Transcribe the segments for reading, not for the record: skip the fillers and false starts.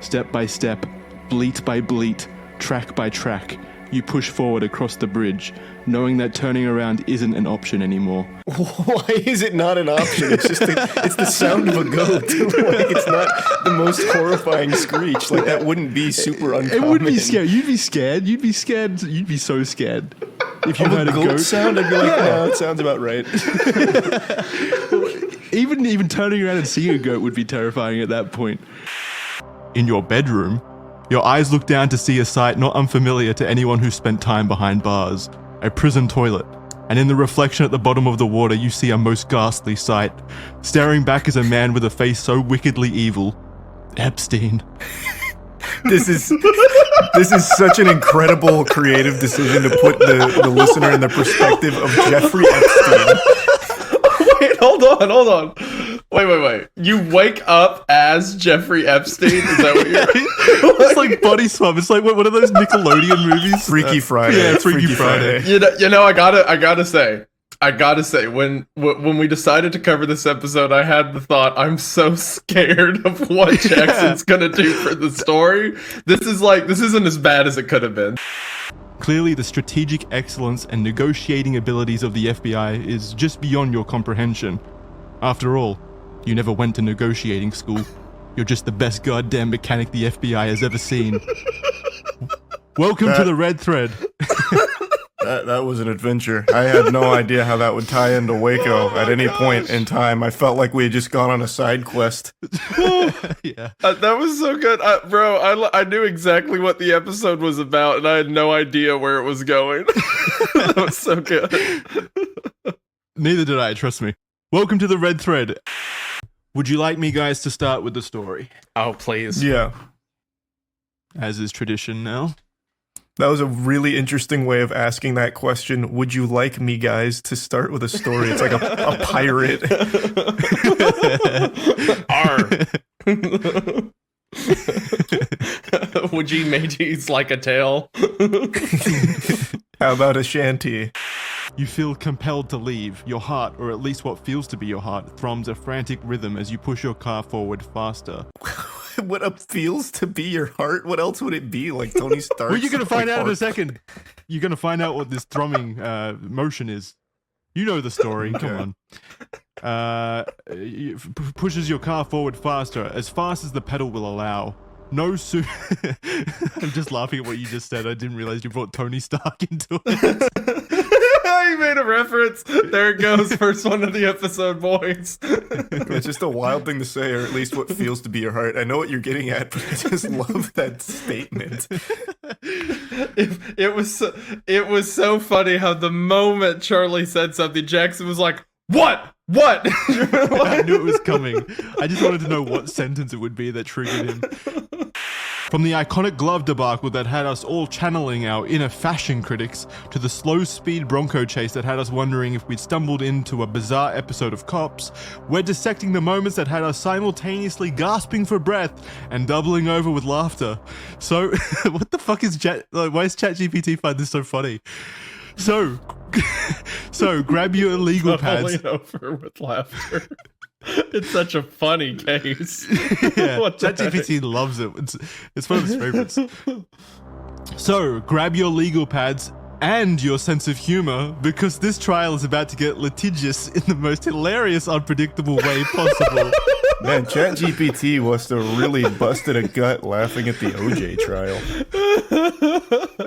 Step by step, bleat by bleat, track by track, you push forward across the bridge, knowing that turning around isn't an option anymore. Why is it not an option? It's just it's the sound of a goat. Like, it's not the most horrifying screech. Like, that wouldn't be super uncommon. It wouldn't be scary. You'd be scared. You'd be scared. You'd be so scared. If you heard a goat sound, I'd be like, no, it sounds about right. Even turning around and seeing a goat would be terrifying at that point. In your bedroom, your eyes look down to see a sight not unfamiliar to anyone who spent time behind bars. A prison toilet. And in the reflection at the bottom of the water, you see a most ghastly sight. Staring back is a man with a face so wickedly evil. Epstein. This is such an incredible creative decision to put the listener in the perspective of Jeffrey Epstein. Wait, hold on. Wait. You wake up as Jeffrey Epstein? Is that what you're... It's like body swap. It's like one of those Nickelodeon movies. Freaky Friday. Yeah, Freaky Friday. You know, I gotta say, when we decided to cover this episode, I had the thought, I'm so scared of what Jackson's gonna do for the story. This isn't as bad as it could have been. Clearly, the strategic excellence and negotiating abilities of the FBI is just beyond your comprehension. After all, you never went to negotiating school. You're just the best goddamn mechanic the FBI has ever seen. Welcome to the Red Thread. That was an adventure. I had no idea how that would tie into Waco at any point in time. I felt like we had just gone on a side quest. Yeah. That was so good. Bro, I knew exactly what the episode was about, and I had no idea where it was going. That was so good. Neither did I, trust me. Welcome to the Red Thread. Would you like me guys to start with the story? Oh, please. Yeah. As is tradition now. That was a really interesting way of asking that question. Would you like me guys to start with a story? It's like a pirate. Would you mateys like a tale? How about a shanty? You feel compelled to leave. Your heart, or at least what feels to be your heart, thrums a frantic rhythm as you push your car forward faster. What feels to be your heart? What else would it be? Like Tony Stark? Well, you're going to find out in a second. You're going to find out what this thrumming motion is. You know the story. Come on. Pushes your car forward faster, as fast as the pedal will allow. No sooner... I'm just laughing at what you just said. I didn't realize you brought Tony Stark into it. You made a reference. There it goes. First one of the episode, boys. It's just a wild thing to say, or at least what feels to be your heart. I know what you're getting at, but I just love that statement. It was so funny how the moment Charlie said something, Jackson was like, What? I knew it was coming. I just wanted to know what sentence it would be that triggered him. From the iconic glove debacle that had us all channeling our inner fashion critics, to the slow-speed Bronco chase that had us wondering if we'd stumbled into a bizarre episode of Cops, we're dissecting the moments that had us simultaneously gasping for breath and doubling over with laughter. So, what the fuck is why is ChatGPT find this so funny? So grab your illegal pads. Doubling over with laughter. It's such a funny case. Yeah, ChatGPT loves it. It's one of his favorites. So, grab your legal pads and your sense of humor, because this trial is about to get litigious in the most hilarious, unpredictable way possible. Man, ChatGPT must have really busted a gut laughing at the OJ trial.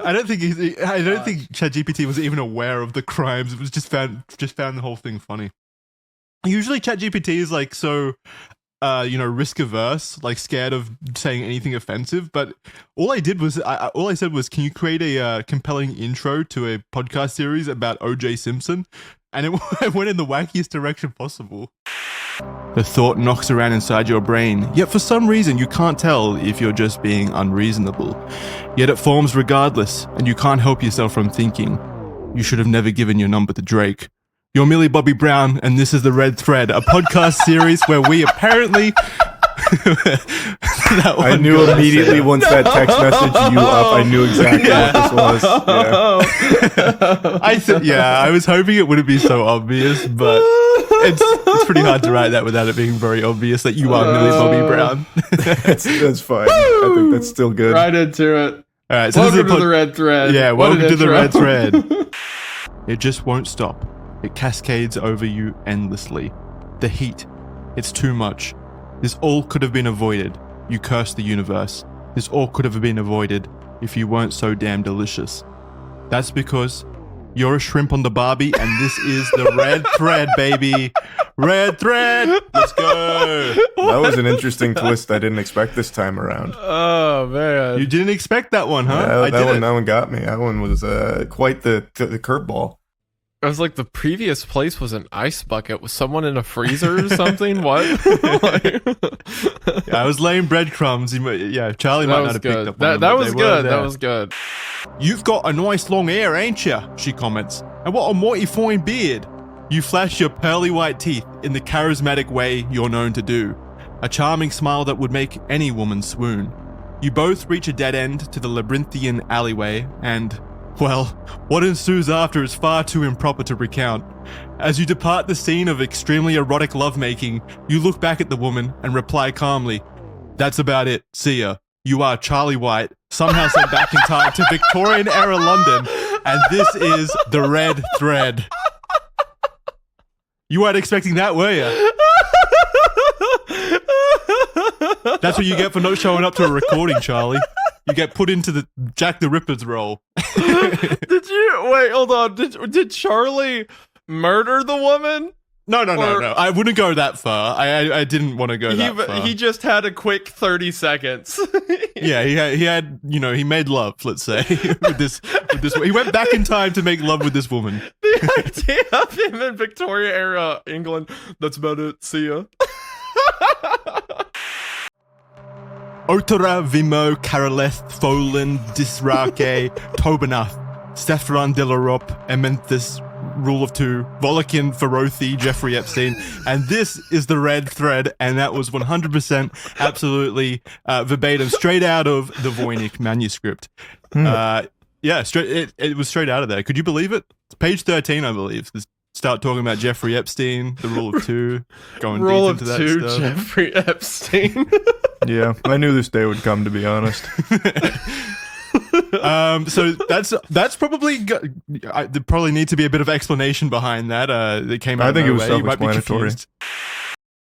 I don't think ChatGPT was even aware of the crimes. It was just found the whole thing funny. Usually ChatGPT is like so risk averse, like scared of saying anything offensive, but all I said was, can you create a compelling intro to a podcast series about OJ Simpson? And it went in the wackiest direction possible. The thought knocks around inside your brain, yet for some reason you can't tell if you're just being unreasonable. Yet it forms regardless, and you can't help yourself from thinking, you should have never given your number to Drake. You're Millie Bobby Brown, and this is The Red Thread, a podcast series where we apparently... I knew immediately once that text messaged you up, I knew exactly what this was. I was hoping it wouldn't be so obvious, but it's pretty hard to write that without it being very obvious that you are Millie Bobby Brown. That's fine. I think that's still good. Right into it. All right, so Welcome to the red thread. Yeah, What welcome an to the red intro. thread. It just won't stop. It cascades over you endlessly. The heat. It's too much. This all could have been avoided. You curse the universe. This all could have been avoided if you weren't so damn delicious. That's because you're a shrimp on the Barbie, and this is the red thread, baby. Red thread. Let's go. That was an interesting twist I didn't expect this time around. Oh man. You didn't expect that one, huh? Yeah, that one got me. That one was quite the curveball. I was like, the previous place was an ice bucket. Was someone in a freezer or something? What? Yeah, I was laying breadcrumbs. Charlie might not have picked up on them, That but was they were good. there. That was good. You've got a nice long hair, ain't ya? She comments. And what a mighty fine beard. You flash your pearly white teeth in the charismatic way you're known to do. A charming smile that would make any woman swoon. You both reach a dead end to the labyrinthian alleyway and, well, what ensues after is far too improper to recount. As you depart the scene of extremely erotic lovemaking, you look back at the woman and reply calmly, "That's about it. See ya. You are Charlie White, somehow sent back in time to Victorian-era London, and this is the red thread." You weren't expecting that, were you? That's what you get for not showing up to a recording, Charlie. You get put into the Jack the Ripper's role. Did you wait? Hold on. Did Charlie murder the woman? No. I wouldn't go that far. I didn't want to go that far. He just had a quick 30 seconds. Yeah, he had, he made love, let's say, with this. He went back in time to make love with this woman. The idea of him in Victoria era England. That's about it. See ya. Otara Vimo Karaleth Folan Disrake Tobanath Stefan Delarop Ementhus Rule of Two Volokin Ferothi Jeffrey Epstein, and this is the red thread, and that was 100% absolutely verbatim, straight out of the Voynich manuscript. Yeah, it was straight out of there. Could you believe it? It's page 13, I believe. Start talking about Jeffrey Epstein, the Rule of Two, going Rule deep of into Two, that stuff. Jeffrey Epstein. Yeah, I knew this day would come, to be honest. So that's probably there probably needs to be a bit of explanation behind that. That came out. I think it was You might be self-explanatory. confused.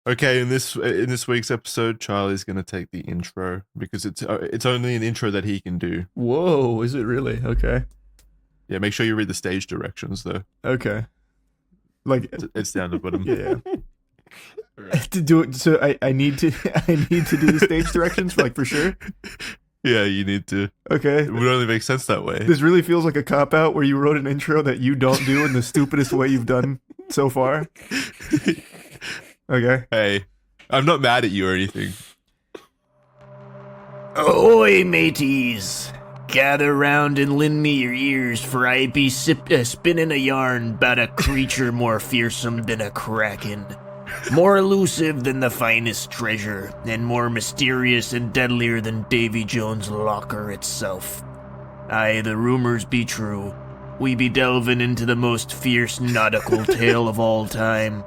Okay, in this week's episode, Charlie's going to take the intro because it's only an intro that he can do. Whoa, is it really? Okay. Yeah, make sure you read the stage directions though. Okay. Like, It's down to the bottom. yeah. To do it, so I need to do the stage directions, like, for sure. Yeah, you need to. Okay. It would only make sense that way. This really feels like a cop out where you wrote an intro that you don't do in the stupidest way you've done so far. Okay. Hey, I'm not mad at you or anything. Ahoy, mateys! Gather round and lend me your ears, for I be spinning a yarn about a creature more fearsome than a kraken, more elusive than the finest treasure, and more mysterious and deadlier than Davy Jones' locker itself. Aye, the rumors be true. We be delving into the most fierce nautical tale of all time,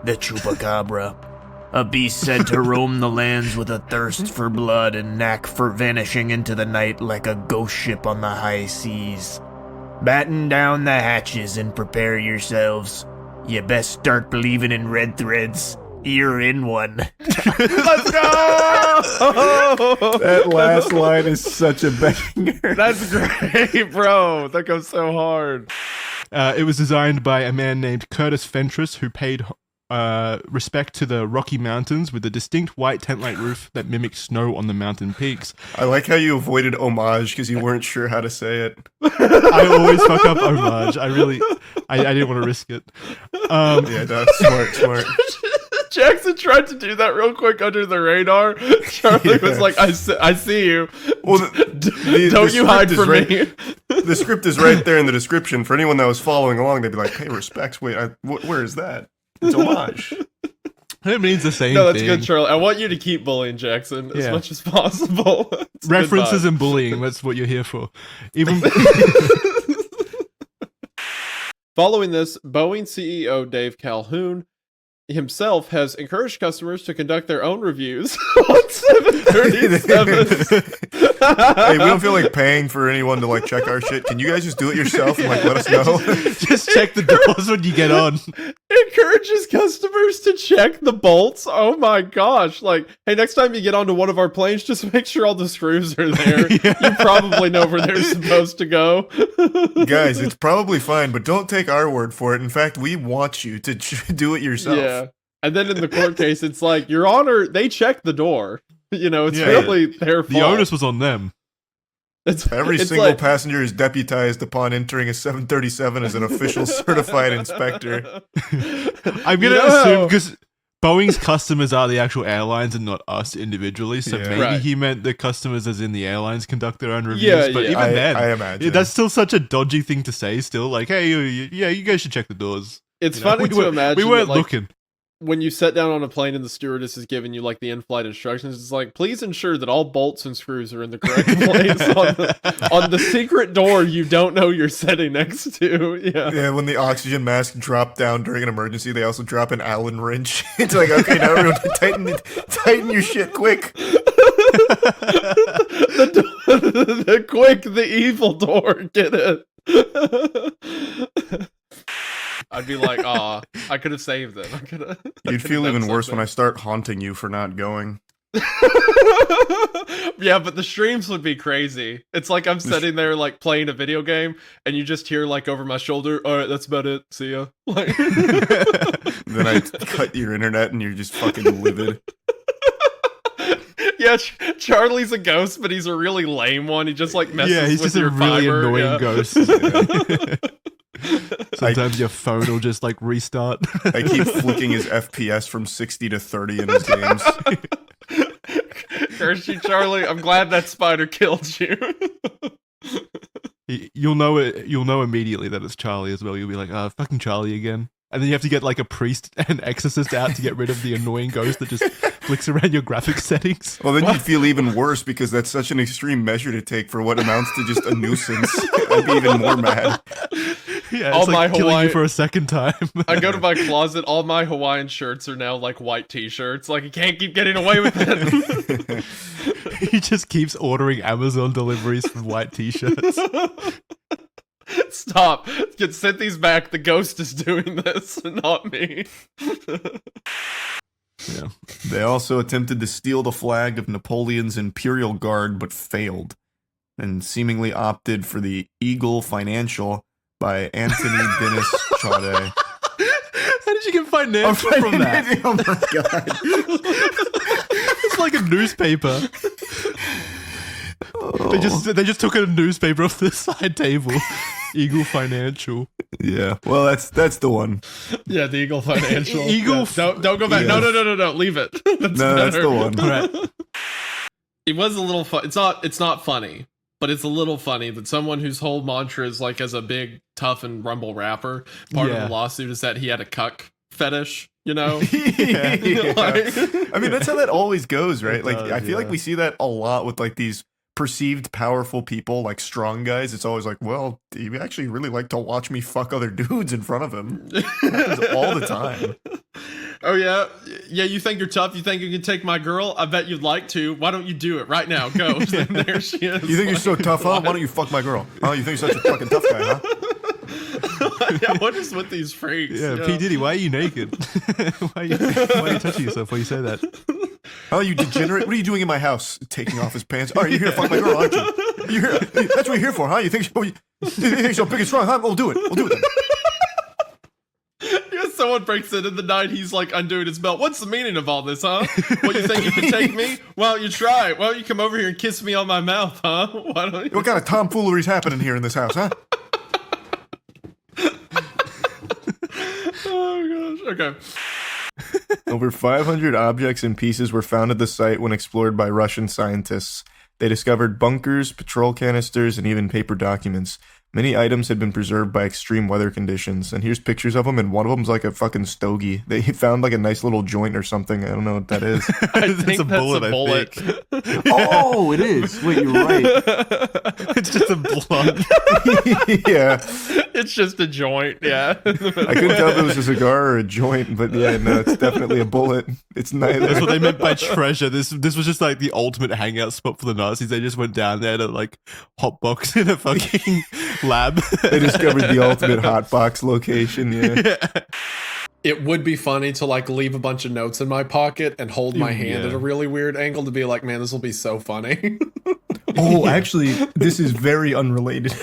the Chupacabra. A beast said to roam the lands with a thirst for blood and knack for vanishing into the night like a ghost ship on the high seas. Batten down the hatches and prepare yourselves. You best start believing in red threads. You're in one. Let's go! That last line is such a banger. That's great, bro. That goes so hard. It was designed by a man named Curtis Fentress, who paid respect to the Rocky Mountains with a distinct white tent-like roof that mimics snow on the mountain peaks. I like how you avoided homage because you weren't sure how to say it. I always fuck up homage. I didn't want to risk it. Yeah, that's smart. Jackson tried to do that real quick under the radar. Charlie was like, I see you. Well, Don't you hide from me. The script is right there in the description. For anyone that was following along, they'd be like, hey, respects. Wait, where is that? It's homage. It means the same No, that's thing. good, Charlie. I want you to keep bullying Jackson as Yeah. much as possible. It's a good References vibe. and bullying, that's what you're here for. Even Following this, Boeing CEO Dave Calhoun himself has encouraged customers to conduct their own reviews on 737. Hey, we don't feel like paying for anyone to like check our shit. Can you guys just do it yourself and like let us know? Just check the doors when you get on. Encourages customers to check the bolts. Oh my gosh. Like, hey, next time you get onto one of our planes, just make sure all the screws are there. Yeah. You probably know where they're supposed to go. Guys, it's probably fine, but don't take our word for it. In fact, we want you to do it yourself. Yeah. And then in the court case, it's like, Your Honor, they checked the door. You know, it's Yeah. really their fault. The onus was on them. Every it's single like- passenger is deputized upon entering a 737 as an official certified inspector. I'm going to You know assume how- because Boeing's customers are the actual airlines and not us individually. So Yeah. maybe Right. he meant the customers as in the airlines conduct their own reviews. Yeah, but yeah. even then, I imagine. yeah, that's still such a dodgy thing to say still. Like, hey, you guys should check the doors. It's You know, funny we to weren't- imagine We weren't that, like, looking. when you sit down on a plane and the stewardess is giving you like the in-flight instructions, it's like, please ensure that all bolts and screws are in the correct place on the secret door you don't know you're sitting next to. Yeah. Yeah, when the oxygen mask dropped down during an emergency, they also drop an Allen wrench. It's like, okay, now everyone tighten your shit quick. the quick, the evil door, get it. I'd be like, I could have saved them. You'd feel even worse when I start haunting you for not going. Yeah, but the streams would be crazy. It's like I'm sitting there like playing a video game and you just hear like over my shoulder, all right, that's about it, see ya. Like Then I cut your internet and you're just fucking livid. yeah, Charlie's a ghost, but he's a really lame one. He just like messes Yeah, he's with just a your really fiber. annoying Yeah. ghost. Sometimes your phone will just like restart. I keep flicking his FPS from 60 to 30 in his games. Curse you, Charlie. I'm glad that spider killed you. You'll know it. You'll know immediately that it's Charlie as well. You'll be like, fucking Charlie again. And then you have to get like a priest and exorcist out to get rid of the annoying ghost that just flicks around your graphics settings. Well, then you'd feel even worse because that's such an extreme measure to take for what amounts to just a nuisance. I'd be even more mad. Yeah, All it's like my killing Hawaii- you for a second time. I go to my closet. All my Hawaiian shirts are now like white t-shirts. Like you can't keep getting away with it. He just keeps ordering Amazon deliveries for white t-shirts. Stop. Get sent these back. The ghost is doing this, not me. Yeah. They also attempted to steal the flag of Napoleon's Imperial Guard, but failed, and seemingly opted for the Eagle Financial by Anthony Dennis Chaudet. How did you get financial from that? Oh my god. It's like a newspaper. They just took a newspaper off the side table. Eagle Financial. Yeah. Well, that's the one. Yeah, the Eagle Financial. Eagle. Don't go back. Yeah. No. Leave it. That's No, that's better. the one. Right. It was a little fun. It's not funny, but it's a little funny that someone whose whole mantra is like as a big tough and rumble rapper, part of Yeah. the lawsuit is that he had a cuck fetish, you know? Yeah. Like- I mean, that's how that always goes, right? It Like, does, I feel like yeah. we see that a lot with like these perceived powerful people, like strong guys. It's always like, well, he actually really like to watch me fuck other dudes in front of him. It happens all the time. Oh yeah, you think you're tough? You think you can take my girl? I bet you'd like to. Why don't you do it right now? Go. And there she is. You think you're so Like, tough, huh? what? Why don't you fuck my girl? Oh, you think you're such a fucking tough guy, huh? Yeah, what is with these freaks? Yeah, P. Diddy, why are you naked? why are you touching yourself while you say that? Oh, you degenerate! What are you doing in my house? Taking off his pants. Oh, you're here to fuck my girl, aren't you? That's what you're here for, huh? You think you're so big and strong, huh? We'll do it. We'll do it then. Yeah, someone breaks in the night. He's like undoing his belt. What's the meaning of all this, huh? What, you think you can take me? Well, you try. Why don't you come over here and kiss me on my mouth, huh? Why don't you? What kind of tomfoolery's happening here in this house, huh? Oh gosh. Okay. Over 500 objects and pieces were found at the site when explored by Russian scientists. They discovered bunkers, patrol canisters, and even paper documents. Many items had been preserved by extreme weather conditions, and here's pictures of them, and one of them's like a fucking stogie. They found like a nice little joint or something. I don't know what that is. I It's think a that's bullet, a I bullet. Oh, it is. Wait, you're right. It's just a blunt. Yeah. It's just a joint, yeah. I couldn't tell if it was a cigar or a joint, but yeah, no, it's definitely a bullet. It's neither. That's what they meant by treasure. This was just like the ultimate hangout spot for the Nazis. They just went down there to like hotbox in a fucking lab. They discovered the ultimate hotbox location. Yeah. It would be funny to like leave a bunch of notes in my pocket and hold my hand at a really weird angle to be like, man, this will be so funny. Oh, actually, this is very unrelated,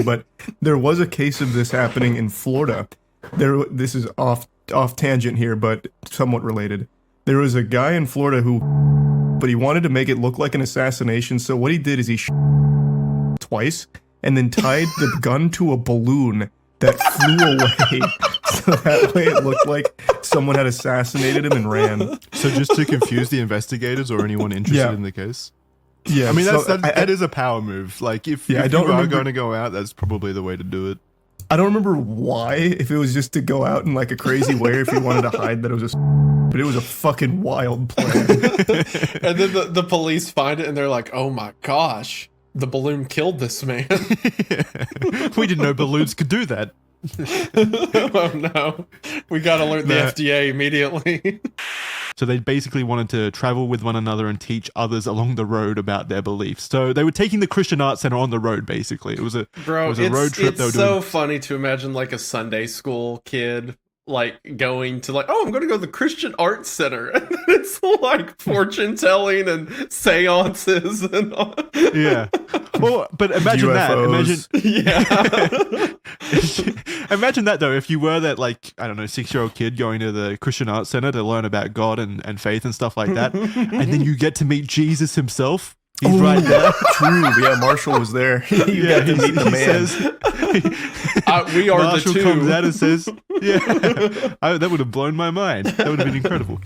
but there was a case of this happening in Florida. This is off tangent here, but somewhat related. There was a guy in Florida but he wanted to make it look like an assassination. So what he did is he twice and then tied the gun to a balloon that flew away. So that way it looked like someone had assassinated him and ran. So just to confuse the investigators or anyone interested in the case. Yeah, I mean that is a power move. Like if you are going to go out, that's probably the way to do it. I don't remember why. If it was just to go out in like a crazy way, or if he wanted to hide that it was but it was a fucking wild plan. And then the police find it and they're like, "Oh my gosh, the balloon killed this man." We didn't know balloons could do that. Oh no, we gotta alert the FDA immediately. So they basically wanted to travel with one another and teach others along the road about their beliefs. So they were taking the Christian Arts Center on the road, basically. It was a road trip. It's so funny to imagine like a Sunday school kid like going to like, oh, I'm going to go to the Christian Arts Center. And it's like fortune telling and seances and all. Yeah. Well, but imagine UFOs. that. Imagine that though, if you were that like, I don't know, 6-year-old kid going to the Christian Arts Center to learn about God and faith and stuff like that. And then you get to meet Jesus himself. He's right there. True. Yeah, Marshall was there. You got to meet the man. We are Marshall the two. comes out and says, yeah, that would have blown my mind. That would have been incredible.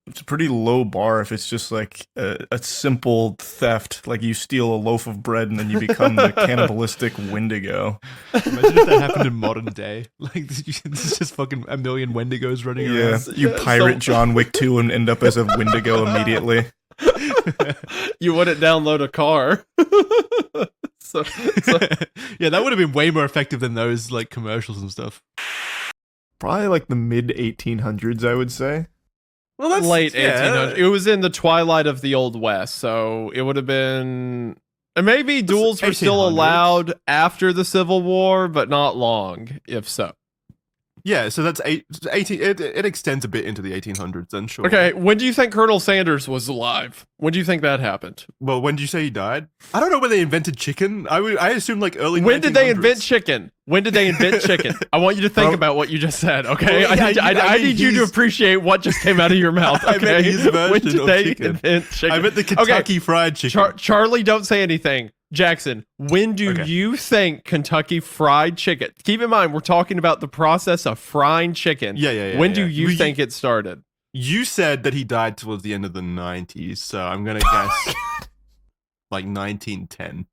It's a pretty low bar if it's just like a simple theft, like you steal a loaf of bread and then you become the cannibalistic Wendigo. Imagine if that happened in modern day. Like, it's just fucking a million Wendigos running around. You pirate John Wick 2 and end up as a Wendigo immediately. You wouldn't download a car. Yeah, that would have been way more effective than those like commercials and stuff. Probably like the mid 1800s, I would say. Well, that's late 1800s. It was in the twilight of the Old West, so it would have been. And maybe duels were still allowed after the Civil War, but not long, if so. Yeah, so that's 18. It extends a bit into the 1800s, then sure. Okay, when do you think Colonel Sanders was alive? When do you think that happened? Well, when did you say he died? I don't know when they invented chicken. I assume like early. When did they invent chicken? When did they invent chicken? I want you to think about what you just said. Okay, well, yeah, I need you to appreciate what just came out of your mouth. Okay, I meant his version when did of they chicken. invent chicken? I meant the Kentucky Fried Chicken. Charlie, don't say anything. Jackson, when do you think Kentucky Fried Chicken? Keep in mind, we're talking about the process of frying chicken. Yeah. When do you think it started? You said that he died towards the end of the 90s, so I'm gonna guess like 1910.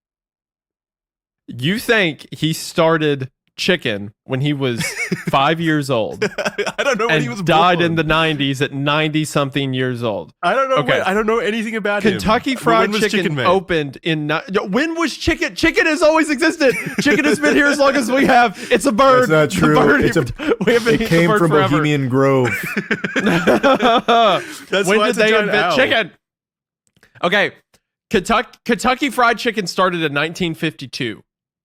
You think he started chicken when he was 5 years old? I don't know when he was died born. in the 90s at 90-something years old. I don't know. Okay. I don't know anything about Kentucky him. Fried Chicken opened in. When was chicken? Chicken has always existed. Chicken has been here as long as we have. It's a bird. That's not true. It came from forever. Bohemian Grove. When did they invent chicken? Okay, Kentucky Fried Chicken started in 1952.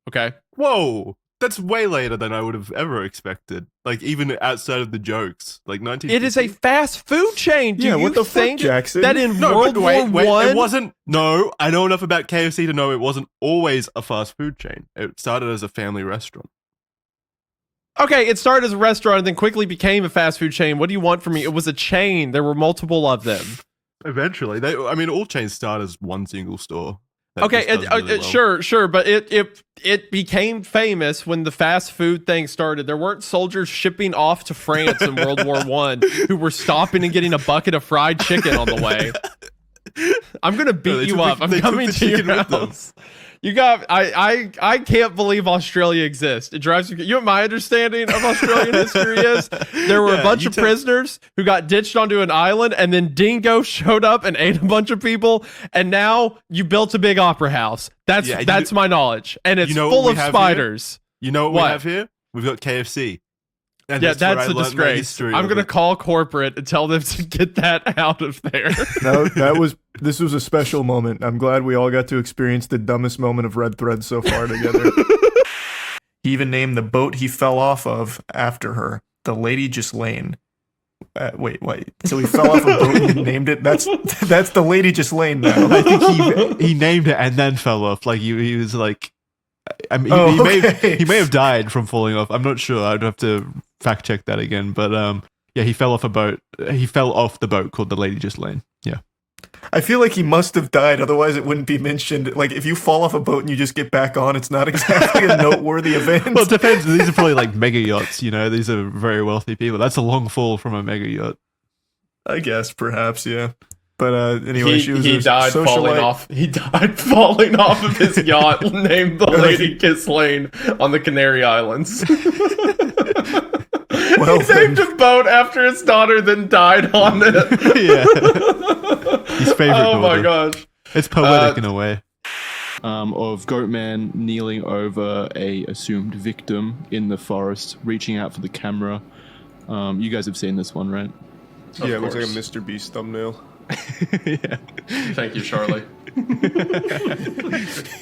Okay. Whoa. That's way later than I would have ever expected. Like, even outside of the jokes. Like, 1950. It is a fast food chain. Do you what the think fuck, Jackson? that in World War I... it wasn't... No, I know enough about KFC to know it wasn't always a fast food chain. It started as a family restaurant. Okay, it started as a restaurant and then quickly became a fast food chain. What do you want from me? It was a chain. There were multiple of them. Eventually. All chains start as one single store. Okay, really well. Sure, but it became famous when the fast food thing started. There weren't soldiers shipping off to France in World War I who were stopping and getting a bucket of fried chicken on the way. I'm gonna beat you up. I'm coming to your house. You got. I can't believe Australia exists. It drives me. You know what my understanding of Australian history is? There were a bunch of prisoners who got ditched onto an island, and then dingo showed up and ate a bunch of people. And now you built a big opera house. That's my knowledge, and it's full of spiders. You know what What? we have here? We've got KFC. And Yeah, where that's I a learned my disgrace. history I'm of gonna it. call corporate and tell them to get that out of there. No, this was a special moment. I'm glad we all got to experience the dumbest moment of Red Thread so far together. He even named the boat he fell off of after her, the Lady Ghislaine. Wait. So he fell off a boat and he named it. That's the Lady Ghislaine now. I think he named it and then fell off. Like he was like, I mean, okay. he may have died from falling off. I'm not sure. I'd have to fact check that again. But yeah, he fell off a boat. He fell off the boat called the Lady Ghislaine. Yeah. I feel like he must have died, otherwise it wouldn't be mentioned. Like, if you fall off a boat and you just get back on, it's not exactly a noteworthy event. Well, it depends. These are probably like mega yachts. You know, these are very wealthy people. That's a long fall from a mega yacht. I guess, perhaps, yeah. But anyway, she was he a died falling socialite. off. He died falling off of his yacht named the Lady Ghislaine on the Canary Islands. Well, He named a boat after his daughter, then died on it. Yeah. His favorite Oh my daughter. gosh. It's poetic in a way. Of Goatman kneeling over a assumed victim in the forest, reaching out for the camera. You guys have seen this one, right? Yeah, it looks like a course. Mr. Beast thumbnail. Yeah. Thank you, Charlie.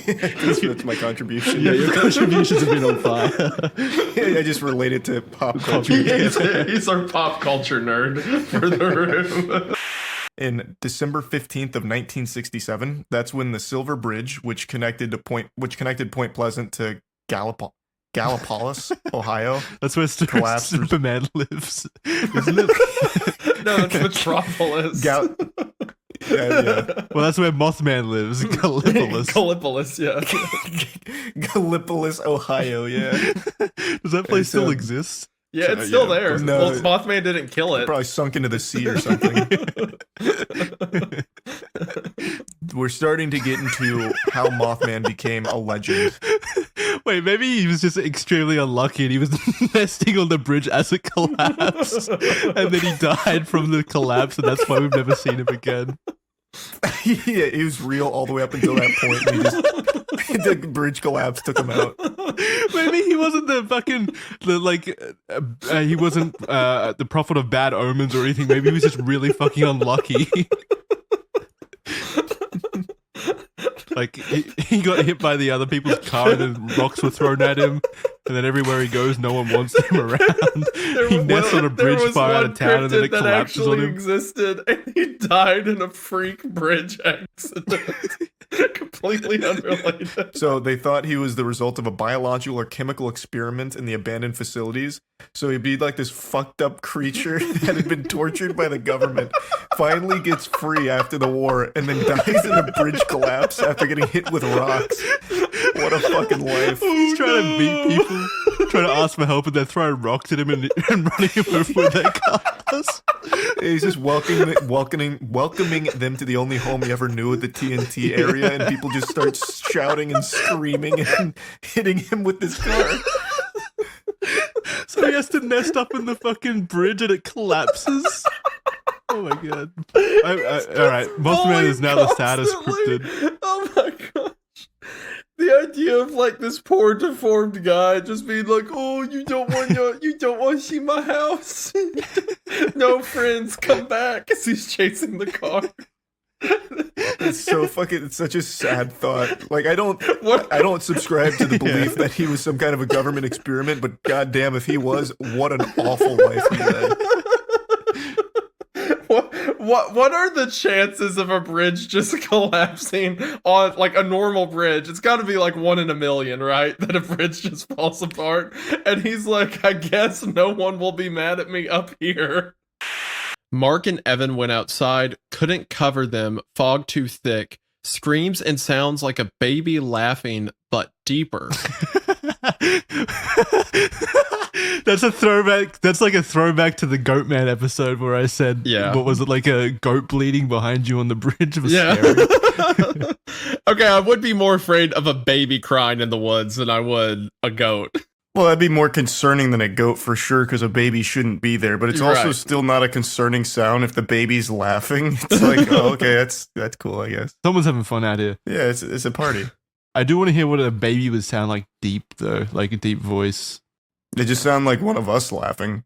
That's my contribution. Yeah, your contributions have been on fire. I just related to pop culture. He's our pop culture nerd for the room. In December 15th of 1967, that's when the Silver Bridge, which connected Point Pleasant to Gallipolis, Ohio. That's where Collapsed. Superman lives. Isn't it? No, it's Metropolis. Yeah. Well, that's where Mothman lives. Gallipolis. Gallipolis, yeah. Gallipolis, Ohio, yeah. Does that place So- still exist? Yeah, it's still Yeah, there. no. Well, Mothman didn't kill it. Probably sunk into the sea or something. We're starting to get into how Mothman became a legend. Wait, maybe he was just extremely unlucky and he was nesting on the bridge as it collapsed. And then he died from the collapse, and that's why we've never seen him again. Yeah, he was real all the way up until that point. And he just the bridge collapse took him out. Maybe he wasn't he wasn't the prophet of bad omens or anything. Maybe he was just really fucking unlucky. Like he got hit by the other people's car and then rocks were thrown at him, and then everywhere he goes, no one wants him around. He nests on a bridge far out of town, and then it that collapses on actually him. existed, and he died in a freak bridge accident. Completely unrelated. So they thought he was the result of a biological or chemical experiment in the abandoned facilities. So he'd be like this fucked up creature that had been tortured by the government, finally gets free after the war, and then dies in a bridge collapse after getting hit with rocks. What a fucking life. He's trying to beat people, trying to ask for help, and they're throwing rocks at him and running him over with their cars. He's just welcoming them to the only home he ever knew at the TNT area, and people just start shouting and screaming and hitting him with this car. So he has to nest up in the fucking bridge and it collapses. Oh my god. All right, Mothman is now the saddest cryptid. Oh my gosh. The idea of like this poor deformed guy just being like, "Oh, you don't want to see my house? No, friends, come back!" As he's chasing the car. It's so fucking. It's such a sad thought. Like I don't What? subscribe to the belief that he was some kind of a government experiment. But goddamn, if he was, what an awful life he had. What are the chances of a bridge just collapsing on like a normal bridge? It's got to be like 1 in a million, right? That a bridge just falls apart, and he's like, "I guess no one will be mad at me up here." Mark and Evan went outside, couldn't cover them, fog too thick. Screams and sounds like a baby laughing, but deeper. That's a throwback. That's like a throwback to the Goatman episode where I said, Yeah. what was it, like a goat bleeding behind you on the bridge? It was Yeah. scary. Okay, I would be more afraid of a baby crying in the woods than I would a goat. Well, that'd be more concerning than a goat for sure, because a baby shouldn't be there. But it's also Right. still not a concerning sound if the baby's laughing. It's like, oh, okay, that's cool, I guess. Someone's having fun out here. Yeah, it's a party. I do want to hear what a baby would sound like deep, though, like a deep voice. They just sound like one of us laughing.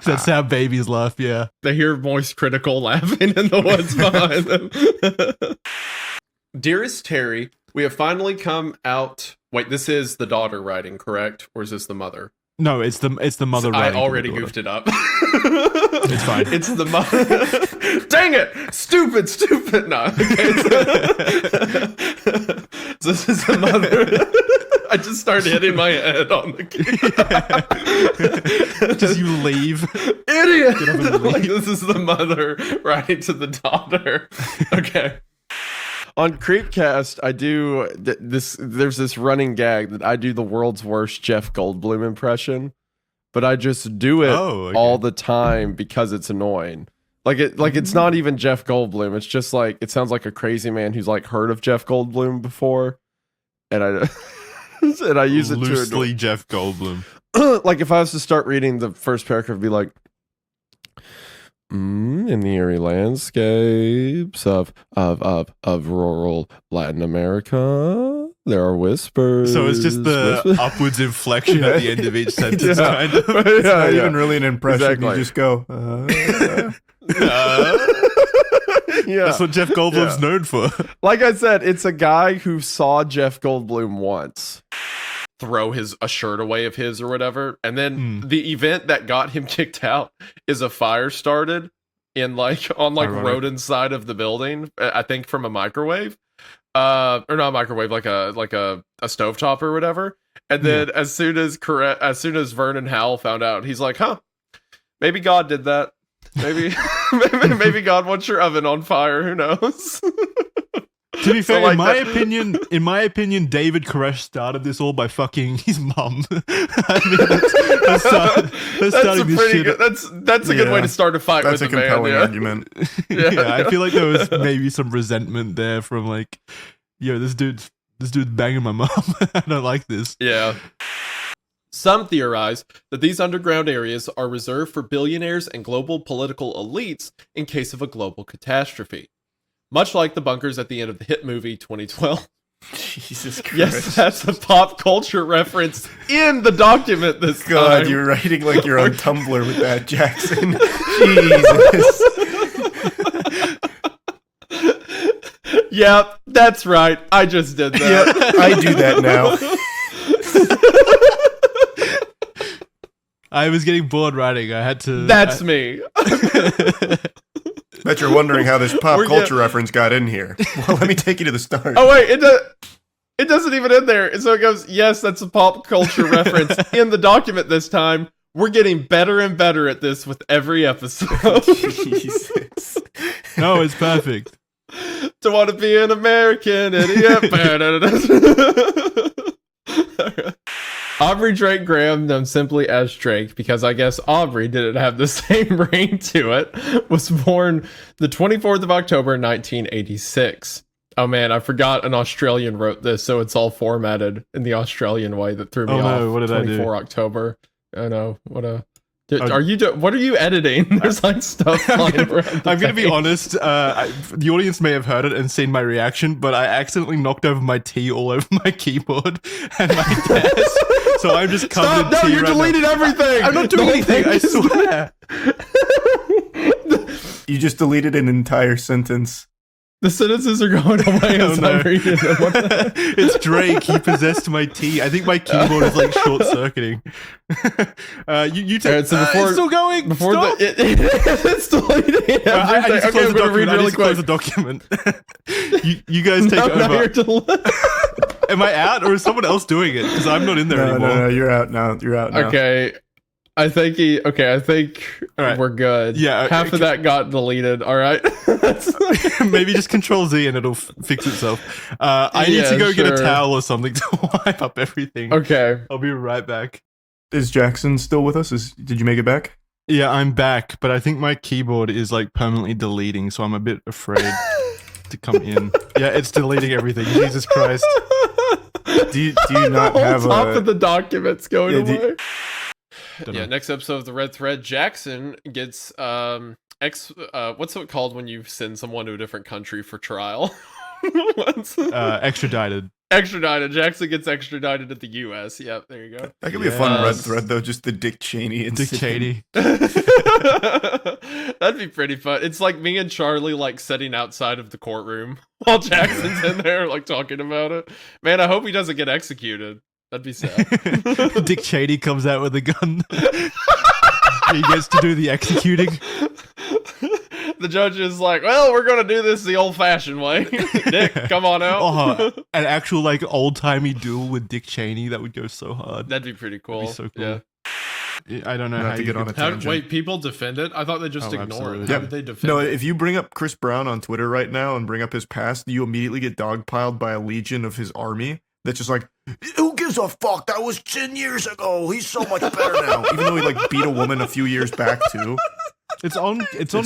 That's how babies laugh, yeah. They hear moist critical laughing in the woods behind them. Dearest Terry, we have finally come out. Wait, this is the daughter writing, correct? Or is this the mother? No, it's the mother. I writing already to the daughter. goofed it up. It's fine. It's the mother. Dang it! Stupid. No. Okay. So this is the mother. I just started hitting my head on the keyboard. Just you leave. Idiot! Get up and leave. Like, this is the mother writing to the daughter. Okay. On Creepcast, I do this. There's this running gag that I do the world's worst Jeff Goldblum impression, but I just do it all the time because it's annoying. It's not even Jeff Goldblum. It's just like it sounds like a crazy man who's like heard of Jeff Goldblum before, and I and I use it loosely Jeff Goldblum. Like if I was to start reading the first paragraph, it'd be like. In the eerie landscapes of rural Latin America, there are whispers. So it's just the upwards inflection at the end of each sentence, kind of. It's not even really an impression. Exactly. You just go. Yeah, That's what Jeff Goldblum's known for. like I said, it's a guy who saw Jeff Goldblum once throw a shirt away of his or whatever, and then the event that got him kicked out is a fire started on Ironic. Rodin's side of the building, I think from a microwave, or not a microwave, like a stovetop or whatever. And then as soon as Vernon Howell found out, he's like, maybe God did that. Maybe maybe God wants your oven on fire. Who knows? To be fair, like in my opinion, David Koresh started this all by fucking his mum. I mean, that's starting this shit. That's a good way to start a fight That's with a a man. compelling Yeah. argument. Yeah, I feel like there was maybe some resentment there from like, this dude's banging my mum. I don't like this. Yeah. Some theorize that these underground areas are reserved for billionaires and global political elites in case of a global catastrophe. Much like the bunkers at the end of the hit movie 2012. Jesus Christ. Yes, that's a pop culture reference in the document this God, time. you're writing like you're on Tumblr with that, Jackson. Jesus. Yep, that's right. I just did that. Yep, I do that now. I was getting bored writing. I had to. That's me. Bet you're wondering how this pop culture reference got in here. Well, let me take you to the start. Oh wait, it doesn't even end there. So it goes, yes, that's a pop culture reference in the document this time. We're getting better and better at this with every episode. Jesus. No, it's perfect. To want to be an American idiot. Aubrey Drake Graham, known simply as Drake, because I guess Aubrey didn't have the same ring to it, was born the 24th of October, 1986. Oh man, I forgot an Australian wrote this, so it's all formatted in the Australian way that threw me off. No, what did I do? 24 October. Oh no, what are you editing? There's like stuff flying around. I'm going to be honest. The audience may have heard it and seen my reaction, but I accidentally knocked over my tea all over my keyboard and my desk. So I'm just covered in tea. You deleted everything. I'm not doing anything. I swear. You just deleted an entire sentence. The sentences are going away as I'm reading them. What the- It's Drake. He possessed my tea. I think my keyboard is like short circuiting. You take. Alright, so before- it's still going. Before Stop. it's deleting everything. I just Okay, I'm closed the gonna read document. I really just closed quick. the document. you guys take Now over. you're Am I out or is someone else doing it? Because I'm not in there anymore. No, you're out now. You're out now. Okay. I think All right. we're good. Yeah, half of that got deleted. All right. Maybe just Control Z and it'll fix itself. I need to go get a sure. towel or something to wipe up everything. Okay. I'll be right back. Is Jackson still with us? Did you make it back? Yeah, I'm back, but I think my keyboard is like permanently deleting, so I'm a bit afraid to come in. Yeah, it's deleting everything. Jesus Christ. Do you not The whole have top a? of the documents going Yeah, away. Don't Yeah. know. Next episode of the Red Thread, Jackson gets what's it called when you send someone to a different country for trial? Extradited. Extradited. Jackson gets extradited to the U.S. Yep, there you go. That could be a fun red thread, though. Just the Dick Cheney and Dick Cheney. That'd be pretty fun. It's like me and Charlie like sitting outside of the courtroom while Jackson's in there like talking about it. Man, I hope he doesn't get executed. That'd be sad. Dick Cheney comes out with a gun. He gets to do the executing. The judge is like, well, we're going to do this the old-fashioned way. Dick, come on out. An actual like old-timey duel with Dick Cheney. That would go so hard. That'd be pretty cool. That'd be so cool. Yeah. I don't know Not how to you get on a tangent. Wait, people defend it? I thought they just ignore absolutely. it. How Yeah. did they defend No, it? if you bring up Chris Brown on Twitter right now and bring up his past, you immediately get dogpiled by a legion of his army that's just like, who gives a fuck? That was 10 years ago. He's so much better now. Even though he like beat a woman a few years back too. It's on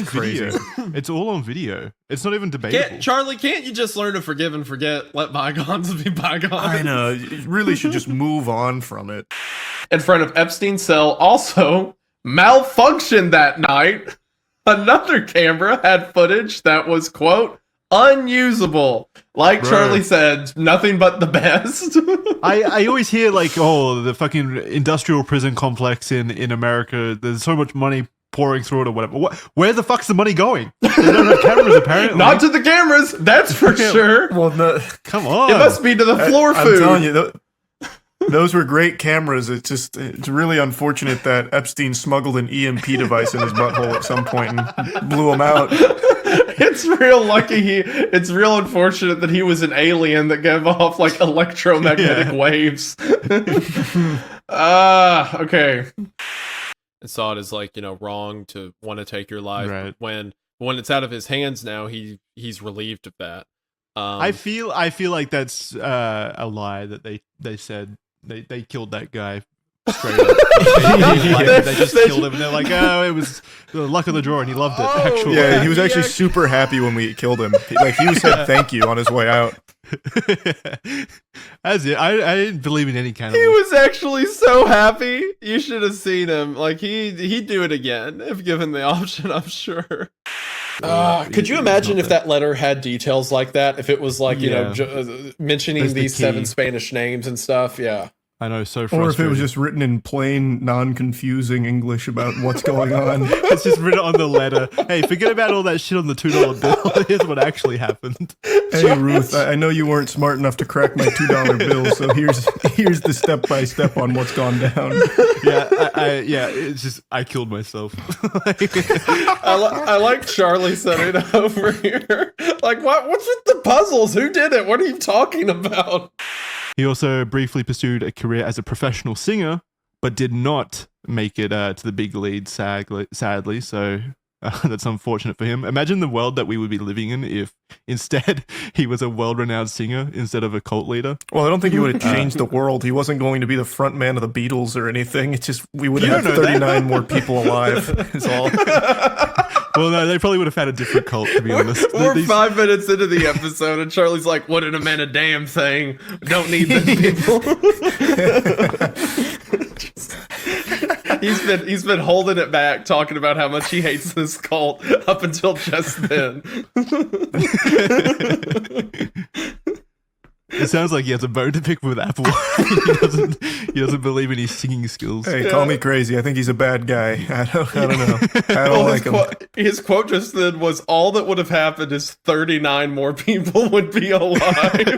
crazy. video. It's all on video. It's not even debatable. Charlie, can't you just learn to forgive and forget? Let bygones be bygones. I know. You really should just move on from it. In front of Epstein's cell, also malfunctioned that night. Another camera had footage that was, quote, unusable. Like Bro. Charlie said, nothing but the best. I always hear like, oh, the fucking industrial prison complex in America. There's so much money pouring through it or whatever. Where the fuck's the money going? They don't have cameras apparently. Not to the cameras, that's for sure. Well, no, Come on. It must be to the floor I'm food. telling you, those were great cameras. It's really unfortunate that Epstein smuggled an EMP device in his butthole at some point and blew him out. It's real lucky it's real unfortunate that he was an alien that gave off like electromagnetic waves. Okay. And saw it as like, wrong to want to take your life. Right. When it's out of his hands now, he's relieved of that. I feel like that's a lie that they said they killed that guy straight up. They just killed him and they're like, oh, it was the luck of the draw and he loved it. Actually. Yeah, he was actually super happy when we killed him. Like he said thank you on his way out. That's it. I didn't believe in any kind of. He was actually so happy. You should have seen him. Like he'd do it again if given the option, I'm sure. Could you imagine if that letter had details like that? If it was like, mentioning That's the these key. 7 Spanish names and stuff? Yeah. I know, so Or frustrating. if it was just written in plain, non-confusing English about what's going on. It's just written on the letter. Hey, forget about all that shit on the $2 bill. Here's what actually happened. Hey Ruth, I know you weren't smart enough to crack my $2 bill, so here's the step-by-step on what's gone down. Yeah, it's just I killed myself. I like Charlie setting it over here. Like, what's with the puzzles? Who did it? What are you talking about? He also briefly pursued a career as a professional singer, but did not make it to the big lead, sadly. So that's unfortunate for him. Imagine the world that we would be living in if instead he was a world-renowned singer instead of a cult leader. Well, I don't think he would have changed the world. He wasn't going to be the front man of the Beatles or anything. It's just we would have don't know 39 more people alive. Is all. Well, no, they probably would have had a different cult, to be honest. We're These- 5 minutes into the episode, and Charlie's like, "Wouldn't have meant a damn thing. Don't need them people." He's been holding it back, talking about how much he hates this cult up until just then. It sounds like he has a bone to pick with Apple. he doesn't believe in his singing skills. Hey, call me crazy. I think he's a bad guy. I don't know. I don't like him. His quote just then was, "All that would have happened is 39 more people would be alive."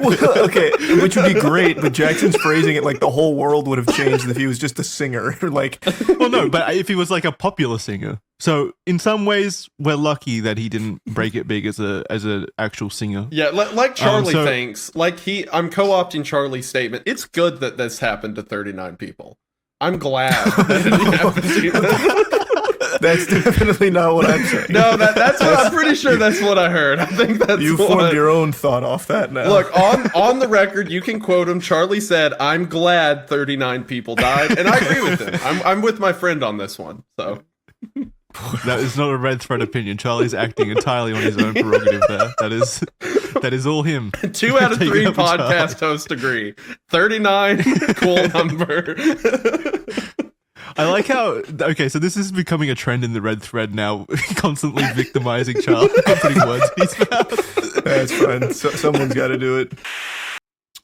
Well, okay, which would be great, but Jackson's phrasing it like the whole world would have changed if he was just a singer. Like, Well, no, but if he was like a popular singer. So in some ways, we're lucky that he didn't break it big as a actual singer. Yeah, like Charlie so- thinks. Like I'm co-opting Charlie's statement. It's good that this happened to 39 people. I'm glad that it happened to you. that's definitely not what I'm saying. No, that's what I'm pretty sure that's what I heard. I think that's You formed your own thought off that now. Look, on the record, you can quote him. Charlie said, "I'm glad 39 people died," and I agree with him. I'm with my friend on this one. So That is not a red thread opinion. Charlie's acting entirely on his own prerogative there. That is all him. 2 out of Take 3 it up with podcast hosts agree. 39, cool number. I like how, okay, so this is becoming a trend in the red thread now, constantly victimizing Charlie for putting words in his mouth. That's fine. Someone's got to do it.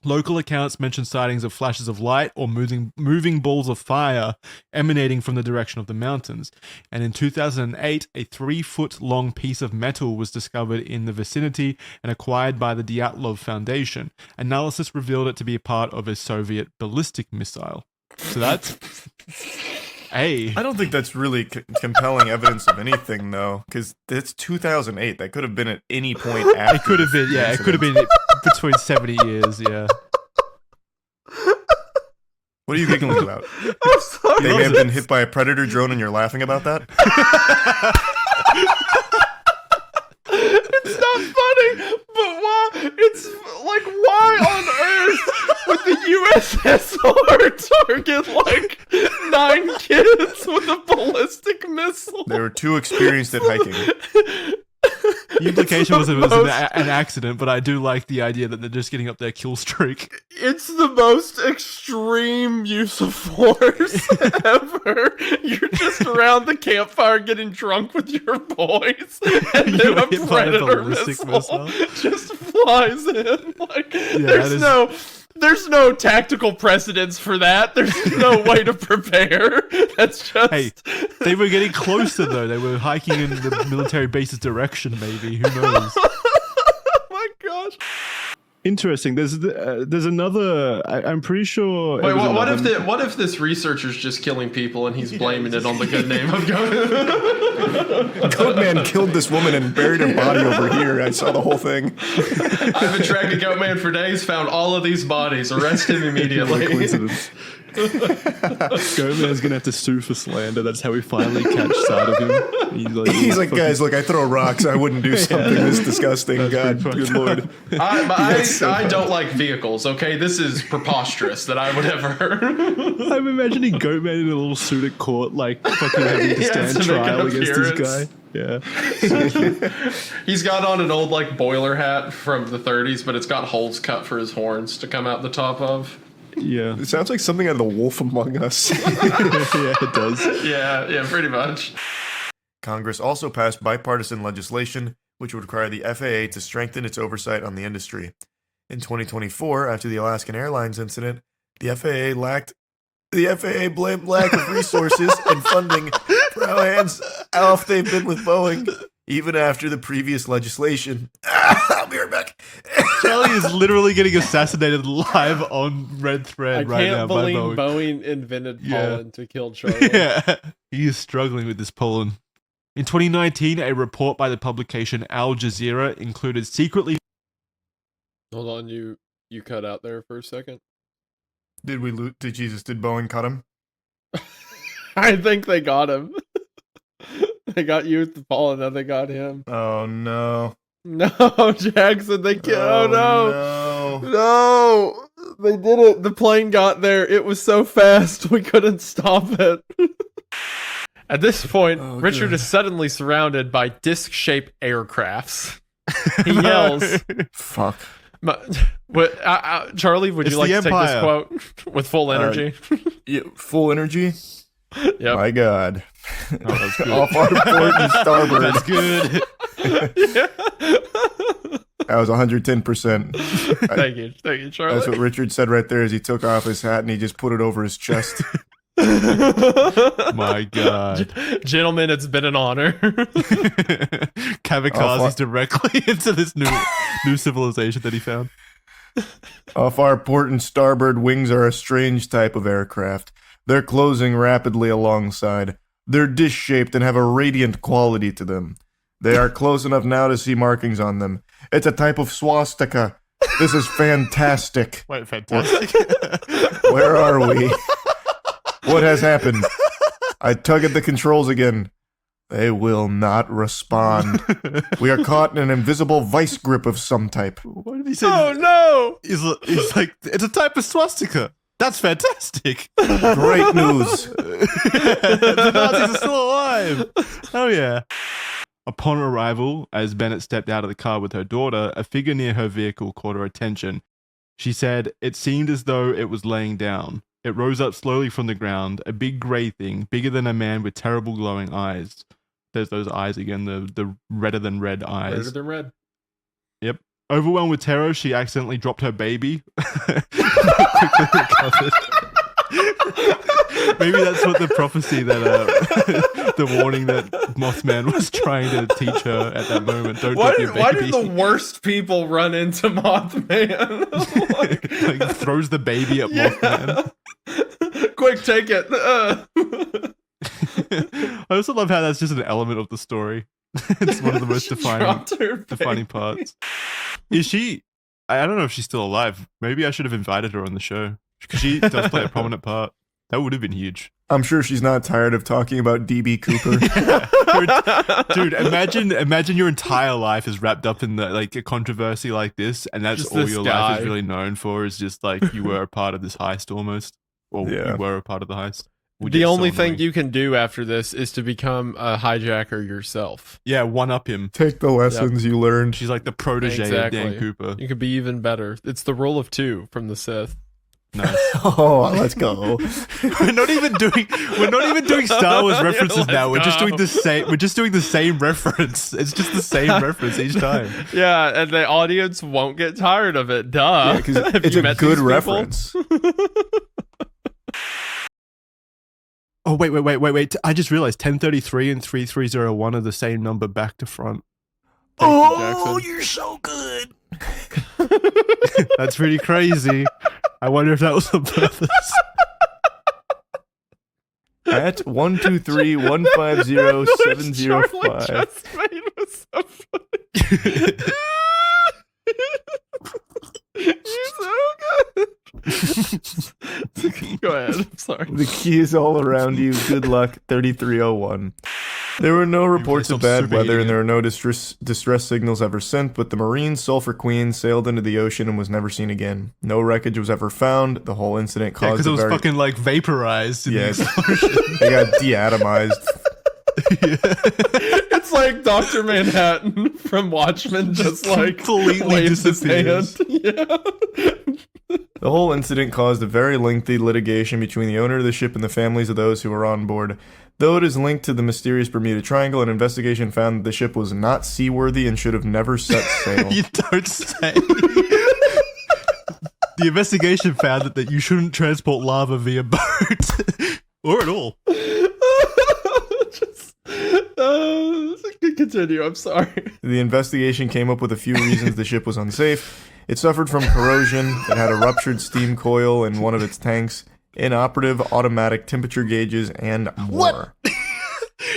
Local accounts mention sightings of flashes of light or moving balls of fire emanating from the direction of the mountains. And in 2008, a 3-foot-long piece of metal was discovered in the vicinity and acquired by the Dyatlov Foundation. Analysis revealed it to be a part of a Soviet ballistic missile. So that's... Hey. I don't think that's really compelling evidence of anything, though, because it's 2008. That could have been at any point after. It could have been, yeah. It could have been between 70 years, yeah. What are you giggling about? I'm sorry. They may have been hit by a predator drone and you're laughing about that? It's not funny, but why? It's like, why on earth would the USSR target like 9 kids with a ballistic missile? They were too experienced at hiking. The implication was it was an accident, but I do like the idea that they're just getting up their kill streak. It's the most extreme use of force ever. You're just around the campfire getting drunk with your boys, and then You're a hit by a predator ballistic missile just flies in. Like, Yeah, there's no tactical precedence for that. There's no way to prepare. That's just... Hey, they were getting closer, though. They were hiking in the military base's direction, maybe. Who knows? Oh my gosh. Interesting. There's another. I'm pretty sure. Wait, what if this researcher's just killing people and he's blaming it on the good name of Goat? Goatman killed this woman and buried her body over here. I saw the whole thing. I've been tracking Goatman for days, found all of these bodies. Arrest him immediately. Coincidence. Goatman's gonna have to sue for slander. That's how we finally catch sight of him. He's like, guys, look, I throw rocks. I wouldn't do something this disgusting. God, good lord. I don't like vehicles, okay? This is preposterous that I would ever... I'm imagining Goatman in a little suit at court, like fucking having to stand to make an trial against this appearance. guy. Yeah. He's got on an old, like, boiler hat from the 30s, but it's got holes cut for his horns to come out the top of. Yeah. It sounds like something out of The Wolf Among Us. Yeah, it does. Yeah, pretty much. Congress also passed bipartisan legislation which would require the FAA to strengthen its oversight on the industry. In 2024, after the Alaskan Airlines incident, the FAA blamed lack of resources and funding for how hands-off they've been with Boeing, even after the previous legislation. I'll be right back. Charlie is literally getting assassinated live on Red Thread right now by believe Boeing. Boeing invented Yeah. pollen to kill Charlie. Yeah, he is struggling with this pollen. In 2019, a report by the publication Al Jazeera included secretly... Hold on, you cut out there for a second. Did Boeing cut him? I think they got him. They got you with the pollen, now they got him. Oh, no. No, Jackson, they killed. Oh, no. No. No, they did it. The plane got there. It was so fast, we couldn't stop it. At this point, Richard is suddenly surrounded by disc-shaped aircrafts. He yells, Fuck. Charlie, would It's you like the to take this Empire. quote with full energy? Yeah, full energy? Yep. My God. Oh, that's good. Off our port and starboard. That's good. That was 110%. Thank you, Charlie. That's what Richard said right there as he took off his hat and he just put it over his chest. My God. Gentlemen, it's been an honor. Kamikazes directly into this new civilization that he found. Off our port and starboard wings are a strange type of aircraft. They're closing rapidly alongside. They're dish-shaped and have a radiant quality to them. They are close enough now to see markings on them. It's a type of swastika. This is fantastic. Wait, fantastic. Where are we? What has happened? I tug at the controls again. They will not respond. We are caught in an invisible vice grip of some type. What did he say? Oh no! He's like, it's a type of swastika. That's fantastic. Great news. The Nazis are still alive. Oh, yeah. Upon arrival, as Bennett stepped out of the car with her daughter, a figure near her vehicle caught her attention. She said, it seemed as though it was laying down. It rose up slowly from the ground, a big grey thing, bigger than a man with terrible glowing eyes. There's those eyes again, the redder than red eyes. Redder than red. Yep. Overwhelmed with terror, she accidentally dropped her baby. Quickly recovered. Maybe that's what the prophecy that the warning that Mothman was trying to teach her at that moment. Don't drop your baby. Why do the worst people run into Mothman? like throws the baby at Mothman. Quick, take it. I also love how that's just an element of the story. It's one of the most defining parts. Is she? I don't know if she's still alive. Maybe I should have invited her on the show because she does play a prominent part. That would have been huge. I'm sure she's not tired of talking about DB Cooper. Dude, imagine your entire life is wrapped up in a controversy like this, and that's Just all this your guy. life is really known for is just like you were a part of this heist almost. Or Yeah. you were a part of the heist. Would The get so only thing annoying. you can do after this is to become a hijacker yourself. Yeah, one up him. Take the lessons you learned. She's like the protege of Exactly. Dan Cooper. You could be even better. It's the rule of 2 from the Sith. Nice. Oh, let's go. We're not even doing Star Wars references Let's now. We're just go. doing the same. We're just doing the same reference. It's just the same reference each time. Yeah, and the audience won't get tired of it. Duh. Because Have it's you a met good these people? reference. Oh wait! I just realized 1033 and 3301 are the same number back to front. Thank you, Oh, Jackson. you're so good. That's pretty crazy. I wonder if that was on purpose. At 123-150-705. Charlie just made was so funny. You're so good. Go ahead. I'm sorry. The key is all around you. Good luck, 3301. There were no reports of bad weather and there were no distress signals ever sent, but the Marine Sulphur Queen sailed into the ocean and was never seen again. No wreckage was ever found. The whole incident Yeah, caused because it was a very... fucking like vaporized. In the Yes. explosion. They got deatomized. It's like Dr. Manhattan from Watchmen, just like completely waves his disappears. hand. Yeah. The whole incident caused a very lengthy litigation between the owner of the ship and the families of those who were on board. Though it is linked to the mysterious Bermuda Triangle, an investigation found that the ship was not seaworthy and should have never set sail. You don't say. The investigation found that you shouldn't transport lava via boat or at all. Just, continue. I'm sorry. The investigation came up with a few reasons the ship was unsafe. It suffered from corrosion, it had a ruptured steam coil in one of its tanks, inoperative automatic temperature gauges, and more.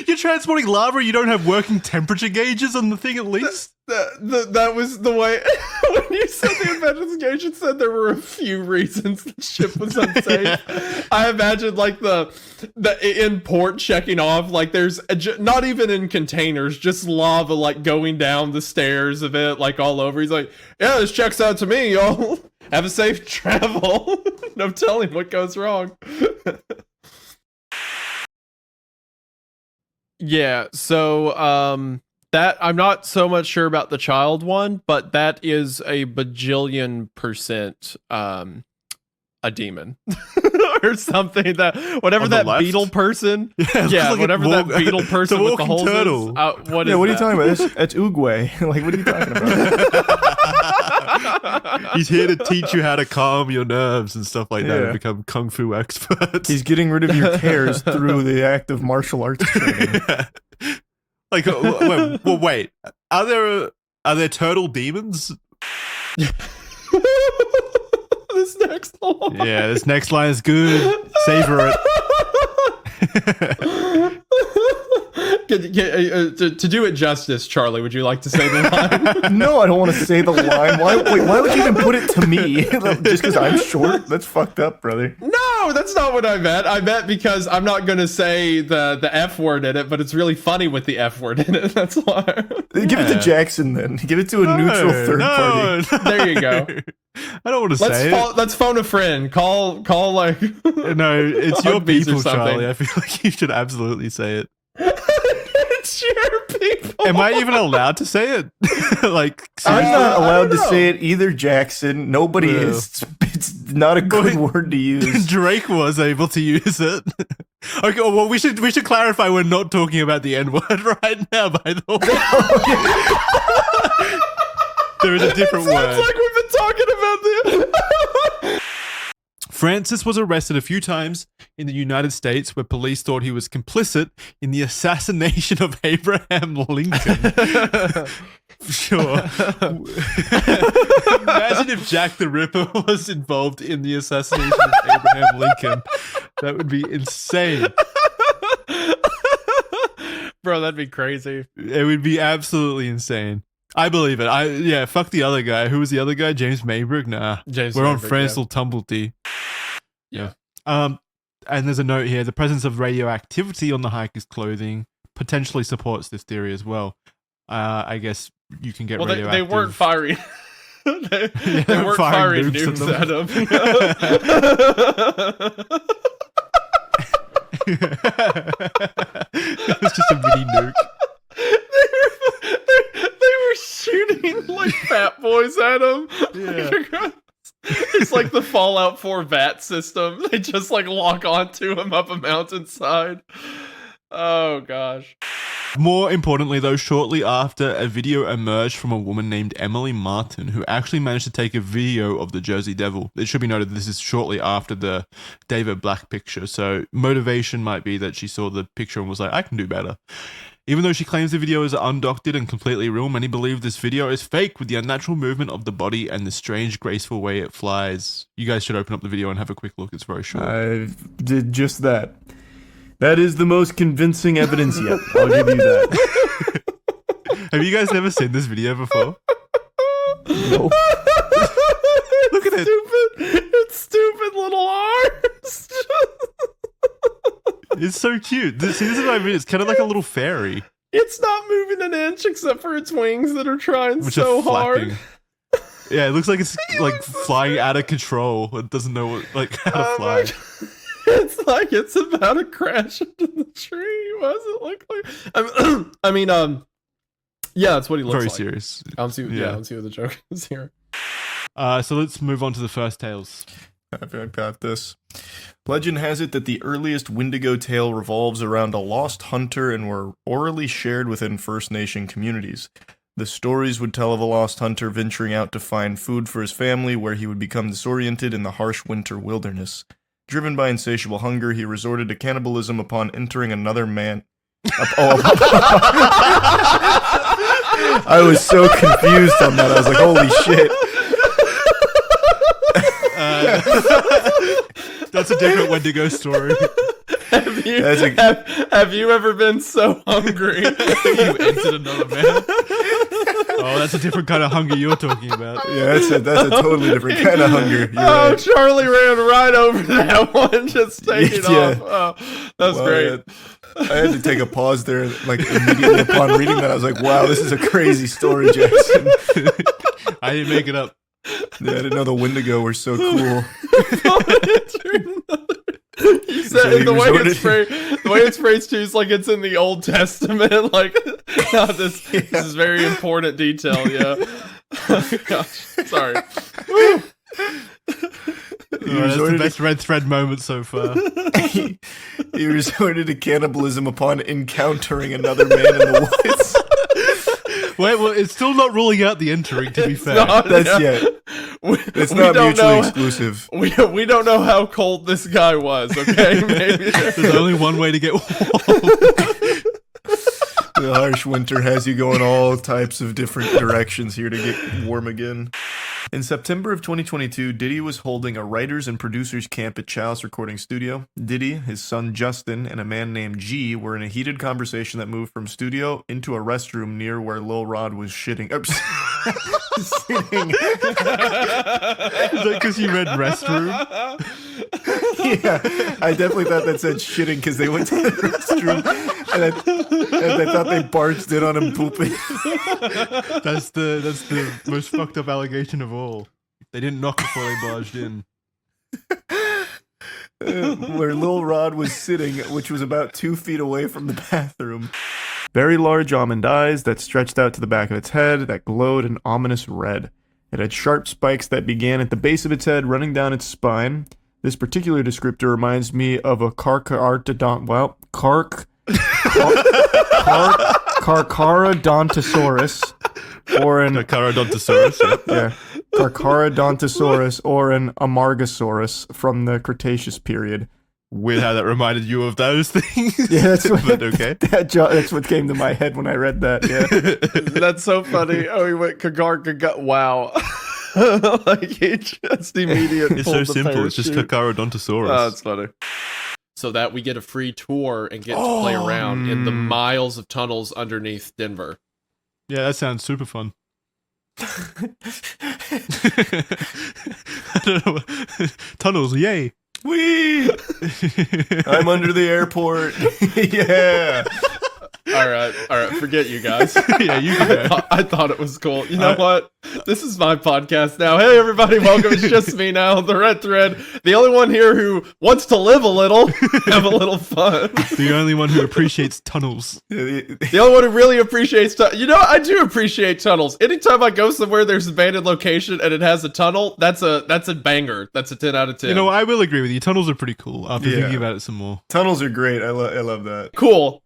You're transporting lava, you don't have working temperature gauges on the thing at least? That was the way when you said the investigation said there were a few reasons the ship was unsafe. I imagine like the in port checking off, like there's not even in containers, just lava like going down the stairs of it, like all over. He's like, yeah, this checks out to me, y'all. Have a safe travel. No telling what goes wrong. Yeah, so that I'm not so much sure about the child one, but that is a bajillion % a demon or something. That whatever On the that left? beetle person, Yeah, it looks yeah, like a whatever that walk- beetle it's a person with the walking holes. turtle. Is, Yeah, what is what are you that? talking about? That's Oogway. Like, what are you talking about? He's here to teach you how to calm your nerves and stuff like that Yeah. and become kung fu experts. He's getting rid of your cares through the act of martial arts training. Like, wait. Are there turtle demons? This next line. Yeah, this next line is good. Savor it. To do it justice, Charlie, would you like to say the line? No, I don't want to say the line. Why would you even put it to me? Just because I'm short? That's fucked up, brother. No, that's not what I meant. I meant because I'm not going to say the F word in it, but it's really funny with the F word in it. That's why. Give it to Jackson then. Give it to a neutral third party. There you go. I don't want to say it. Let's phone a friend. Call like. No, it's your Hugbees or people, something. Charlie. I feel like you should absolutely say it. It's your people. Am I even allowed to say it? Like, I'm seriously? not allowed I don't to know. say it either, Jackson. Nobody Yeah. is. It's not a good word to use. Drake was able to use it. Okay, well, we should clarify we're not talking about the N-word right now, by the way. There is a different word. Sounds like we've been talking about this. Francis was arrested a few times in the United States where police thought he was complicit in the assassination of Abraham Lincoln. Sure. Imagine if Jack the Ripper was involved in the assassination of Abraham Lincoln. That would be insane. Bro, that'd be crazy. It would be absolutely insane. I believe it. Fuck the other guy. Who was the other guy? James Maybrick? Nah. We're on Francis Tumblety. Yeah. And there's a note here. The presence of radioactivity on the hiker's clothing potentially supports this theory as well. I guess you can get radioactive. They weren't firing. they weren't firing nukes at him. It was just a mini nuke. They were shooting like fat boys at him. Yeah. It's like the Fallout 4 VAT system. They just like lock onto him up a mountainside. Oh gosh. More importantly, though, shortly after, a video emerged from a woman named Emily Martin, who actually managed to take a video of the Jersey Devil. It should be noted that this is shortly after the David Black picture, so motivation might be that she saw the picture and was like, I can do better. Even though she claims the video is undoctored and completely real, many believe this video is fake with the unnatural movement of the body and the strange, graceful way it flies. You guys should open up the video and have a quick look. It's very short. I did just that. That is the most convincing evidence yet. I'll give you that. Have you guys never seen this video before? No. Look at it. It's stupid little arms. It's so cute. See, this is what I mean. It's kind of like a little fairy. It's not moving an inch except for its wings that are trying Which so are flapping. hard. Yeah, it looks like it's like flying out of control. It doesn't know how to fly. It's like it's about to crash into the tree. What does it look like? Yeah, that's what he looks Very like. serious. Let's see what the joke is here. So let's move on to the first tales. I've got this. Legend has it that the earliest Wendigo tale revolves around a lost hunter and were orally shared within First Nation communities. The stories would tell of a lost hunter venturing out to find food for his family, where he would become disoriented in the harsh winter wilderness. Driven by insatiable hunger, he resorted to cannibalism upon entering another man. I was so confused on that. I was like, holy shit. That's a different Wendigo story. Have you ever been so hungry You entered another man. Oh, that's a different kind of hunger you're talking about. Yeah, that's a totally different kind of hunger. You're right. Charlie ran right over that one, just taking Yeah. off. Oh, that's great. I had to take a pause there, like immediately upon reading that. I was like, wow, this is a crazy story, Jackson. I didn't make it up. Yeah, I didn't know the Wendigo were so cool. You said the way it's phrased too is like it's in the Old Testament. Like, no, this is very important detail. Yeah. Oh, gosh, sorry. That's the best red thread moment so far. He resorted to cannibalism upon encountering another man in the woods. Wait, well, it's still not ruling out the entering, to be fair. It's not mutually exclusive. We don't know how cold this guy was, okay? Maybe There's only one way to get warm. The harsh winter has you going all types of different directions here to get warm again. In September of 2022, Diddy was holding a writers and producers camp at Chalice Recording Studio. Diddy, his son Justin, and a man named G were in a heated conversation that moved from studio into a restroom near where Lil Rod was shitting. Sitting. Is that because you read restroom? Yeah, I definitely thought that said shitting because they went to the restroom and I thought they barged in on him pooping. That's the most fucked up allegation of all. They didn't knock before they barged in. Where Lil Rod was sitting, which was about 2 feet away from the bathroom. Very large almond eyes that stretched out to the back of its head that glowed an ominous red. It had sharp spikes that began at the base of its head, running down its spine. This particular descriptor reminds me of a Carcharodontosaurus, or an Carcharodontosaurus. yeah, Carcharodontosaurus, or an Amargasaurus from the Cretaceous period. Weird how that reminded you of those things. Yeah, that's what, but okay. that's what came to my head when I read that. Yeah, That's so funny. Oh, he went kagar. Wow. Like he just immediately. It's so simple. It's just Carcharodontosaurus. Oh, that's funny. So that we get a free tour and get to play around in the miles of tunnels underneath Denver. Yeah, that sounds super fun. I don't know. Tunnels, yay. wee! I'm under the airport. Yeah. All right. Forget you guys. Yeah, you can go. I thought it was cool. You know what? This is my podcast now. Hey, everybody, welcome. It's just me now, the Red Thread. The only one here who wants to live a little, have a little fun. The only one who appreciates tunnels. The only one who really appreciates you know, I do appreciate tunnels. Anytime I go somewhere there's an abandoned location and it has a tunnel, that's a banger. That's a 10 out of 10. You know, I will agree with you. Tunnels are pretty cool after Yeah. thinking about it some more. Tunnels are great. I love that. Cool.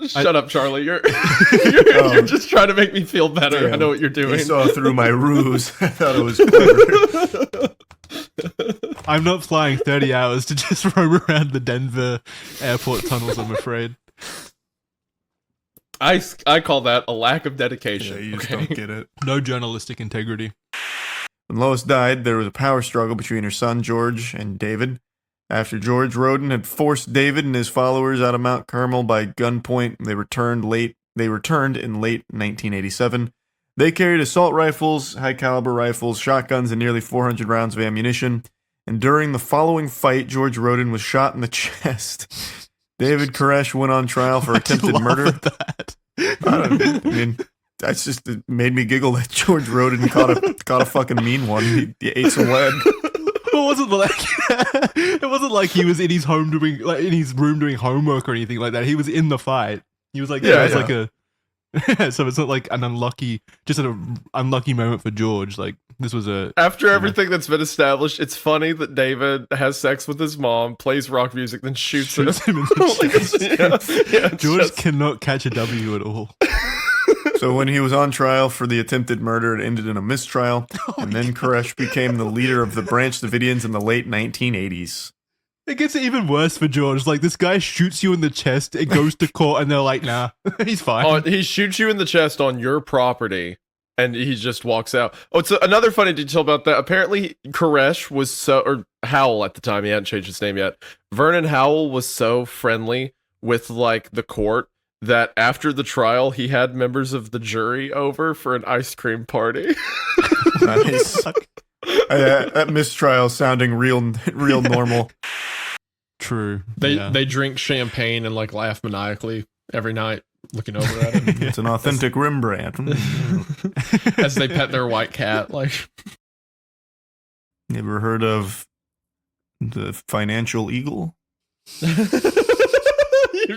Shut up, Charlie. You're you're just trying to make me feel better. Damn. I know what you're doing. You saw through my ruse. I thought it was clever. I'm not flying 30 hours to just roam around the Denver airport tunnels, I'm afraid. I call that a lack of dedication. Yeah, you just okay? don't get it. No journalistic integrity. When Lois died, there was a power struggle between her son George and David. After George Roden had forced David and his followers out of Mount Carmel by gunpoint, they returned in late 1987. They carried assault rifles, high-caliber rifles, shotguns, and nearly 400 rounds of ammunition. And during the following fight, George Roden was shot in the chest. David Koresh went on trial for attempted murder. That? I mean, that's just it made me giggle that George Roden caught a fucking mean one. He ate some lead. It wasn't like he was in his home doing in his room doing homework or anything like that. He was in the fight. He was like, like a so it's not like an unlucky moment for George. Like this was After everything that's been established, it's funny that David has sex with his mom, plays rock music, then shoots him. him in the chest. Yeah, George cannot catch a W at all. So when he was on trial for the attempted murder, it ended in a mistrial, and then Koresh became the leader of the Branch Davidians in the late 1980s. It gets even worse for George. Like this guy shoots you in the chest, it goes to court, and they're like, "Nah, he's fine." He shoots you in the chest on your property, and he just walks out. Oh, it's another funny detail about that. Apparently, Koresh was or Howell at the time. He hadn't changed his name yet. Vernon Howell was so friendly with like the court that after the trial, he had members of the jury over for an ice cream party. Nice. That mistrial sounding real normal. True. They drink champagne and like laugh maniacally every night, looking over at him It's an authentic Rembrandt. as they pet their white cat. Like, You ever heard of the financial eagle? Have you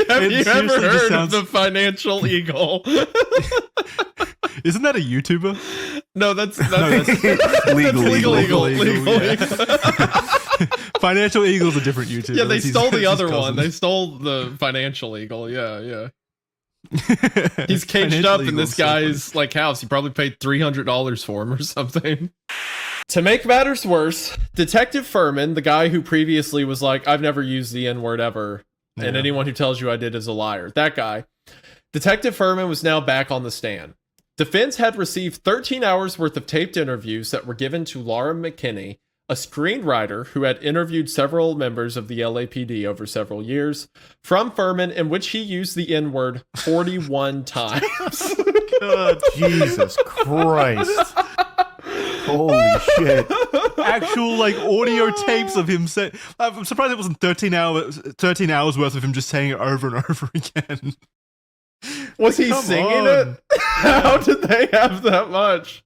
ever seriously just heard sounds- of the financial eagle? Isn't that a YouTuber? No, that's Legal legal eagle. eagle. Yeah. Financial Eagle's a different YouTuber. Yeah, they That's his- stole the that's his other one. cousin. They stole the financial eagle. Yeah. He's caged Financial up in Eagle's this so funny. guy's like house. He probably paid $300 for him or something. To make matters worse, Detective Furman, the guy who previously was like, "I've never used the N-word ever, and Yeah. anyone who tells you I did is a liar." That guy. Detective Furman was now back on the stand. Defense had received 13 hours worth of taped interviews that were given to Laura McKinney, a screenwriter who had interviewed several members of the LAPD over several years, from Furman, in which he used the N-word 41 times. God, Jesus Christ. Holy shit. Actual like audio tapes of him saying. I'm surprised it wasn't 13 hours worth of him just saying it over and over again. Was he Come singing on. it? How did they have that much?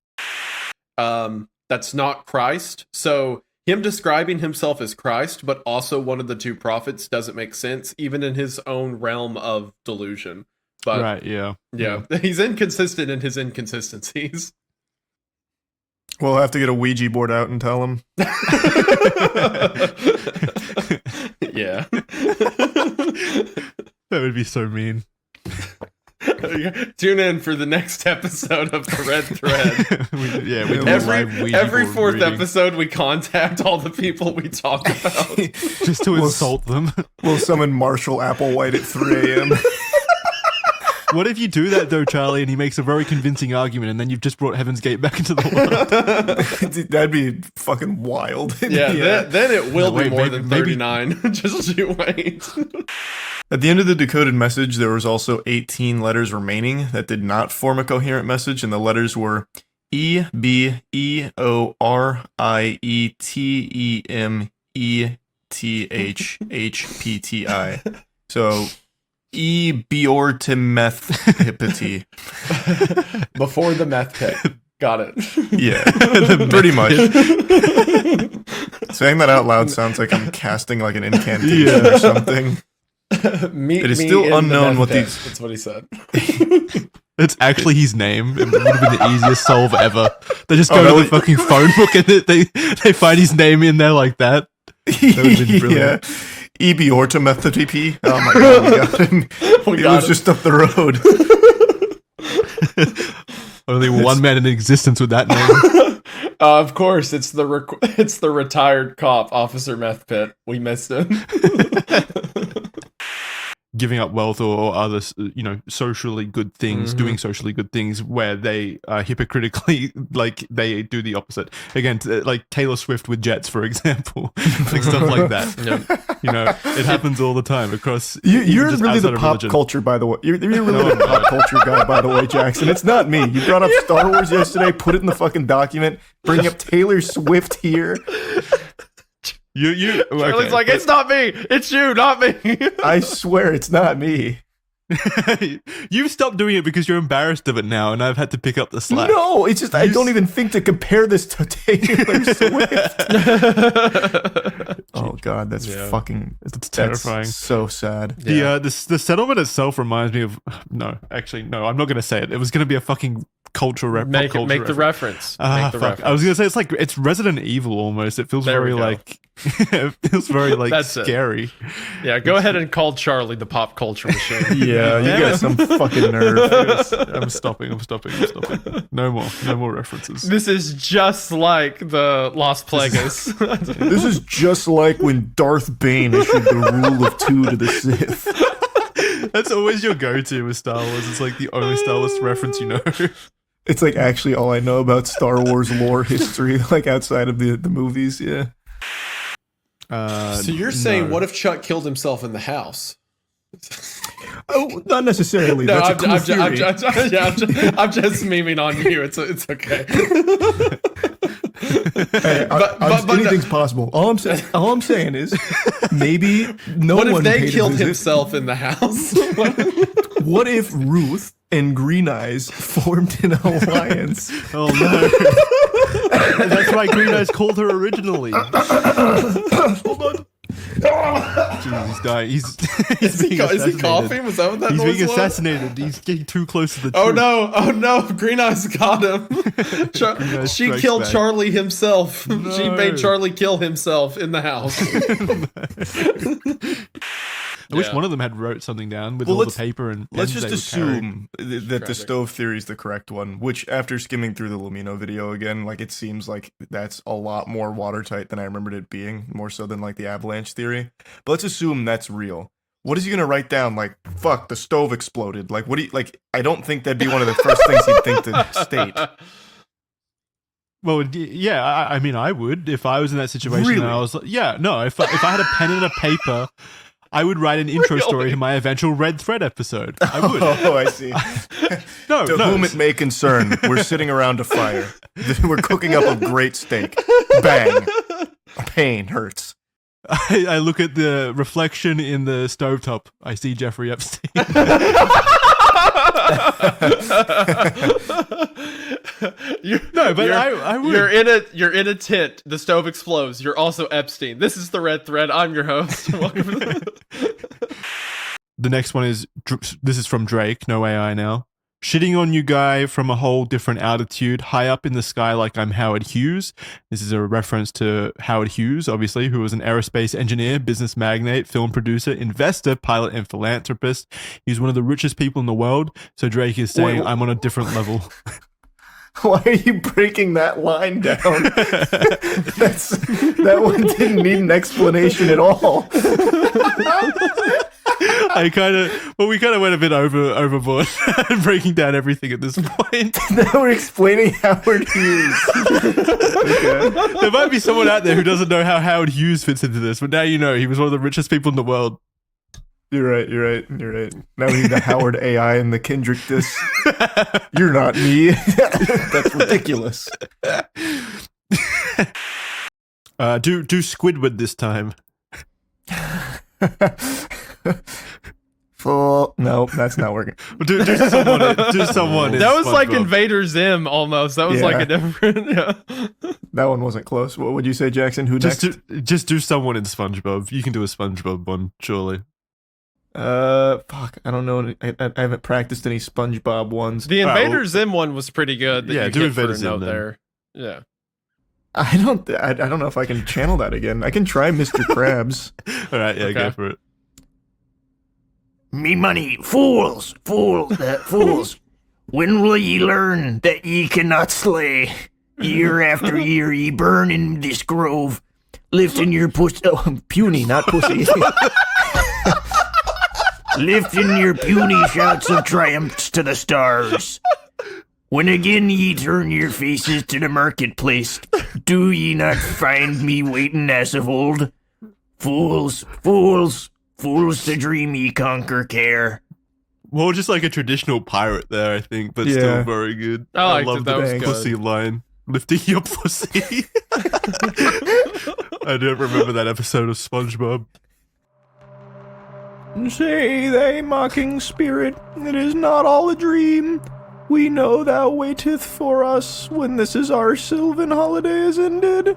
That's not Christ. So him describing himself as Christ, but also one of the two prophets, doesn't make sense, even in his own realm of delusion. But Right, yeah. yeah, he's inconsistent in his inconsistencies. We'll have to get a Ouija board out and tell him. Yeah. That would be so mean. Tune in for the next episode of the Red Thread. we do a live Ouija Every board fourth reading. episode, we contact all the people we talk about. Just to insult them. We'll summon Marshall Applewhite at 3 a.m. What if you do that though, Charlie, and he makes a very convincing argument, and then you've just brought Heaven's Gate back into the world? That'd be fucking wild. Yeah, then it will be Wait, more maybe- than 39. Just you wait. At the end of the decoded message, there was also 18 letters remaining that did not form a coherent message, and the letters were E, B, E, O, R, I, E, T, E, M, E, T, H, H, P, T, I. So, E, Biortimethipity. Before the meth pit. Got it. Yeah, pretty much. Saying that out loud sounds like I'm casting like an incantation or something. Meet It is me still in the unknown meth what pit. these- That's what he said. It's actually his name. It would have been the easiest solve ever. They just go to really? the fucking phone book and they find his name in there like that. That would have been brilliant. Yeah. E, Biortimethipy. Oh my god, we got him. We It got was him. just up the road. Only one man in existence with that name. Of course, it's the retired cop, Officer Meth Pit. We missed him. Giving up wealth or other, socially good things, doing socially good things where they hypocritically, like, they do the opposite. Again, like Taylor Swift with jets, for example. Like stuff like that. It happens all the time across. You're just really outside the of pop religion. culture, by the way. You're really the pop culture guy, by the way, Jackson. It's not me. You brought up Star Wars yesterday, put it in the fucking document, bring up Taylor Swift here. Charlie's Okay, like, it's not me. It's you, not me. I swear it's not me. You've stopped doing it because you're embarrassed of it now, and I've had to pick up the slack. No, it's just I don't even think to compare this to Taylor Swift. Oh god, that's fucking It's terrifying. so sad. The settlement itself reminds me of I'm not going to say it. It was going to be a fucking cultural Make culture the reference. Ah, Make the fuck. reference. I was gonna say it's Resident Evil almost. It feels There we very go. like it feels very like That's it. scary. Yeah, go ahead and call Charlie the pop culture machine. Yeah, you got some fucking nerve. I'm stopping. No more references. This is just like the Las Plagas. This is just like when Darth Bane issued the rule of 2 to the Sith. That's always your go-to with Star Wars. It's like the only Star Wars reference you know. It's like actually all I know about Star Wars lore history, like outside of the movies. Yeah. So you're saying, what if Chuck killed himself in the house? Oh, not necessarily. No, That's a cool theory. I'm just memeing on you. It's okay. Hey, anything's possible. All I'm saying is maybe no What one if they paid a killed visit. himself in the house? What if Ruth and Green Eyes formed an alliance? Oh no! That's why Green Eyes called her originally. Hold on. Jesus, he's dying. He's Is he being assassinated. coughing? Was that what that He's noise being was? assassinated. He's getting too close to the Oh truth. no! Oh no! Green Eyes got him. Eyes She strikes killed back. Charlie himself. She No. made Charlie kill himself in the house. I wish Yeah. one of them had wrote something down with Well, all the let's- paper and Let's pens just they would carry. assume that the stove theory is the correct one, which after skimming through the Lumino video again, like it seems like that's a lot more watertight than I remembered it being, more so than like the avalanche theory. But let's assume that's real. What is he gonna write down? Like, fuck, the stove exploded. Like, what do you like? I don't think that'd be one of the first things he'd think to state. Well, yeah, I mean, I would if I was in that situation. Really? And I was like, yeah, no, if I had a pen and a paper, I would write an intro story to my eventual Red Thread episode. I would. Oh, I see. No, To no. whom it may concern, we're sitting around a fire. We're cooking up a great steak. Bang. Pain hurts. I look at the reflection in the stovetop. I see Jeffrey Epstein. No, but I would. You're in a tent. The stove explodes. You're also Epstein. This is the Red Thread. I'm your host. Welcome to The next one is this is from Drake. No AI now. Shitting on you guy from a whole different altitude, high up in the sky like I'm Howard Hughes. This is a reference to Howard Hughes, obviously, who was an aerospace engineer, business magnate, film producer, investor, pilot, and philanthropist. He's one of the richest people in the world. So Drake is saying, Wait, I'm on a different level. Why are you breaking that line down? That one didn't need an explanation at all. We kind of went a bit overboard breaking down everything at this point. Now we're explaining Howard Hughes. Okay. There might be someone out there who doesn't know how Howard Hughes fits into this, but now you know. He was one of the richest people in the world. You're right. Now we need the Howard AI and the Kendrick diss. You're not me. That's ridiculous. Do Squidward this time. Full. No, that's not working. Do someone. That was like SpongeBob. Invader Zim almost. That was like a different. Yeah. That one wasn't close. What would you say, Jackson? Who next? Just do someone in SpongeBob. You can do a SpongeBob one, surely. Fuck. I don't know. I haven't practiced any SpongeBob ones. The Invader Zim one was pretty good. That Yeah, you do hit Invader for a Zim note then. there. Yeah. I don't know if I can channel that again. I can try Mr. Krabs. All right, yeah, go Okay. for it. Me money, fools, fools. When will ye learn that ye cannot slay? Year after year ye burn in this grove, lifting your puny, not pussy. Lifting your puny shouts of triumphs to the stars. When again ye turn your faces to the marketplace, do ye not find me waiting as of old? Fools to dream ye conquer care. Well, just like a traditional pirate there, I think, but Yeah. still very good. I liked love it. That the was good. pussy line. Lifting your pussy. I don't remember that episode of SpongeBob. Say they, mocking spirit, it is not all a dream. We know thou waiteth for us when this is our sylvan holiday is ended.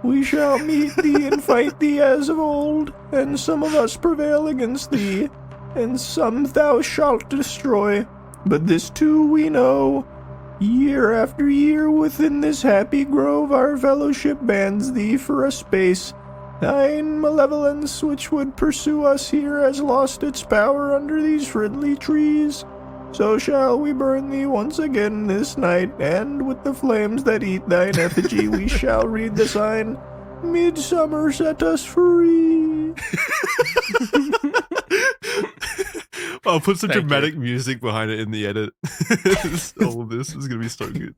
We shall meet thee and fight thee as of old, and some of us prevail against thee, and some thou shalt destroy. But this too we know, year after year within this happy grove our fellowship bands thee for a space. Thine malevolence which would pursue us here has lost its power under these friendly trees. So shall we burn thee once again this night, and with the flames that eat thine effigy we shall read the sign, Midsummer set us free. I'll put some Thank dramatic music behind it in the edit. All of this is going to be so good.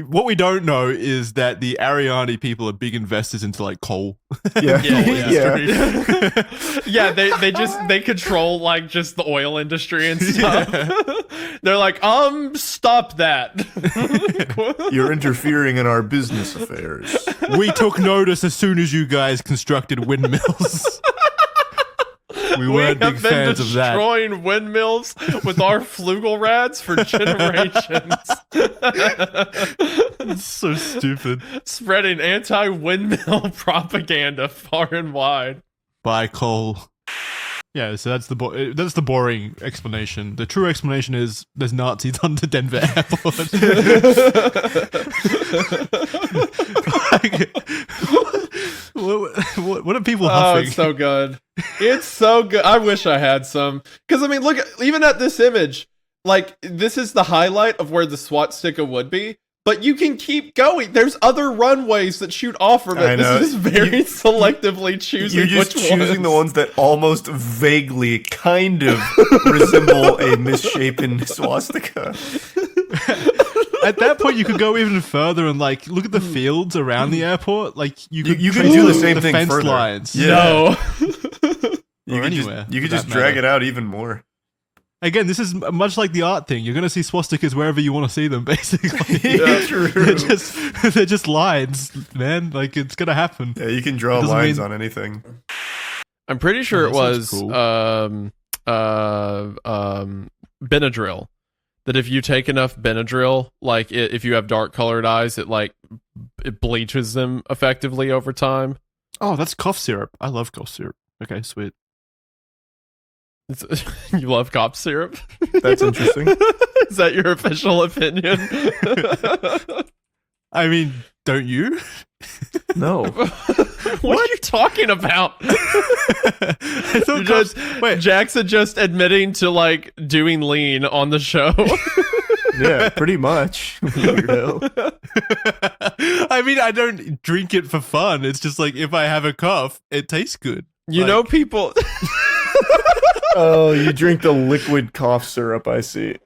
What we don't know is that the Ariani people are big investors into like coal. Yeah. Yeah, they control like just the oil industry and stuff. They're like, stop that. You're interfering in our business affairs. We took notice as soon as you guys constructed windmills. We weren't big have been fans of that. destroying windmills with our flugelrads for generations. It's so stupid. Spreading anti-windmill propaganda far and wide. Buy coal. Yeah, so that's the boring explanation. The true explanation is there's Nazis on the Denver airport. what are people Oh, huffing? it's so good. It's so good. I wish I had some. Because, I mean, look, even at this image, like, this is the highlight of where the swastika would be. But you can keep going. There's other runways that shoot off from I it. know. This is very selectively choosing You're just which choosing the ones that almost vaguely kind of resemble a misshapen swastika. At that point, you could go even further and like look at the fields around the airport. Like you could You could trace do the same thing fence further. lines. Yeah. No. You Or could anywhere, you could for just that drag matter. it out even more. Again, this is much like the art thing. You're going to see swastikas wherever you want to see them, basically. Yeah, true. They're just lines, man. Like, it's going to happen. Yeah, you can draw It doesn't lines mean- on anything. I'm pretty sure Oh, it that was sounds Benadryl. That if you take enough Benadryl, like if you have dark colored eyes, it bleaches them effectively over time. Oh, that's cough syrup. I love cough syrup. Okay, sweet. You love cop syrup? That's interesting. Is that your official opinion? I mean, don't you? No. What are you talking about? I thought Just, wait. Jackson just admitting to like doing lean on the show. Yeah, pretty much. Weirdo. I mean, I don't drink it for fun. It's just like if I have a cough, it tastes good. You Like- know, people. Oh, you drink the liquid cough syrup, I see.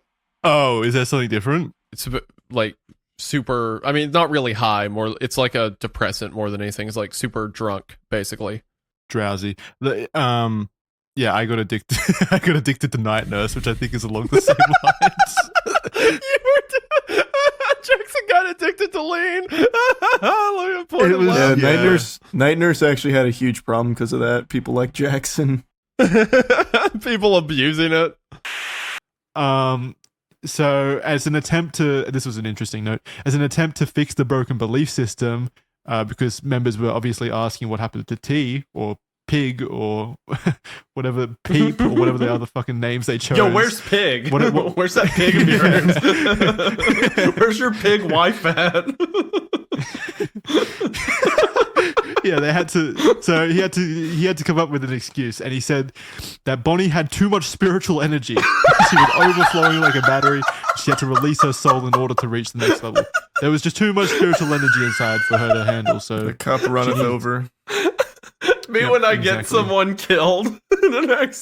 Oh, is that something different? It's a bit, like super. I mean, not really high. More, it's like a depressant more than anything. It's like super drunk, basically. Drowsy. Yeah, I got addicted. I got addicted to Night Nurse, which I think is along the same lines. Jackson got addicted to lean. Look at point It was- Yeah, Yeah. Night Nurse actually had a huge problem because of that. People like Jackson. People abusing it. So as an attempt to, this was an interesting note, as an attempt to fix the broken belief system, because members were obviously asking what happened to T or Pig or whatever, Peep or whatever the other fucking names they chose. Yo, where's Pig? What- Where's that pig of yours? Where's your pig wife at? Yeah, they had to. So he had to come up with an excuse, and he said that Bonnie had too much spiritual energy. She was overflowing like a battery. She had to release her soul in order to reach the next level. There was just too much spiritual energy inside for her to handle. So The cup runneth over. Me Yep, when I get exactly. someone killed, the next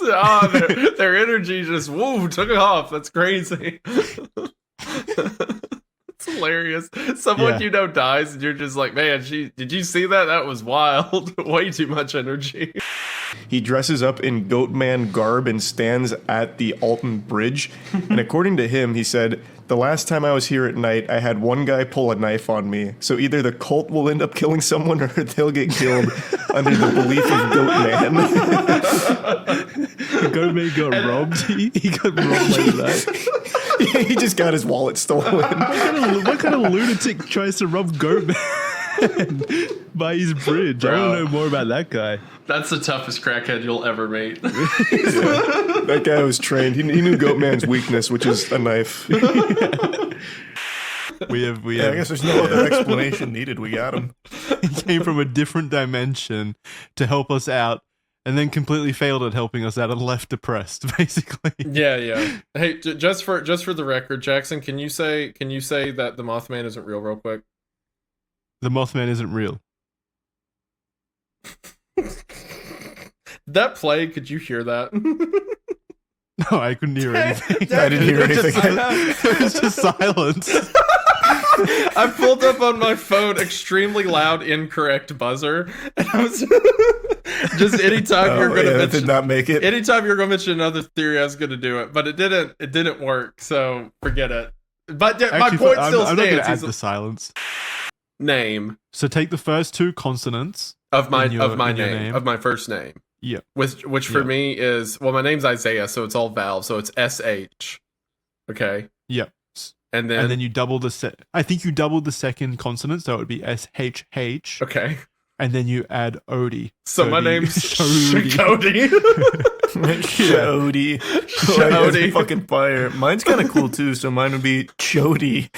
their energy just took off. That's crazy. It's hilarious. Someone Yeah. you know dies, and you're just like, man, did you see that? That was wild. Way too much energy. He dresses up in Goatman garb and stands at the Alton Bridge. And according to him, he said, "The last time I was here at night, I had one guy pull a knife on me. So either the cult will end up killing someone or they'll get killed under the belief of Goatman." Goatman got robbed. He got robbed like that. He just got his wallet stolen. What kind of lunatic tries to rob Goatman by his bridge? I Bro. want to know more about that guy. That's the toughest crackhead you'll ever meet. That guy was trained. He knew Goatman's weakness, which is a knife. we have. Yeah, I guess there's no other explanation needed. We got him. He came from a different dimension to help us out, and then completely failed at helping us out and left depressed. Basically, Yeah. Hey, just for the record, Jackson, can you say that the Mothman isn't real quick? the Mothman isn't real. That play, could you hear that? No, I couldn't hear anything. I didn't hear It was anything. just- It was just silence. I pulled up on my phone extremely loud incorrect buzzer, and I was just anytime you're gonna that mention did not make it. anytime you're gonna mention another theory, I was gonna do it, but it didn't work, so forget it. But my Actually, point I'm still not going to add stands. the silence. Name So take the first two consonants. of my In your name of my first name. Yeah. Which for Yeah. me is, well, my name's Isaiah, so it's all vowels, so it's SH. Okay. Yep. And And then then you double the I think you doubled the second consonant, so it would be SHH. okay. And then you add Odie. So my it'd be name's Shodi. Shodi. Chody. Chody. Fucking fire. Mine's kind of cool too, so mine would be Chody.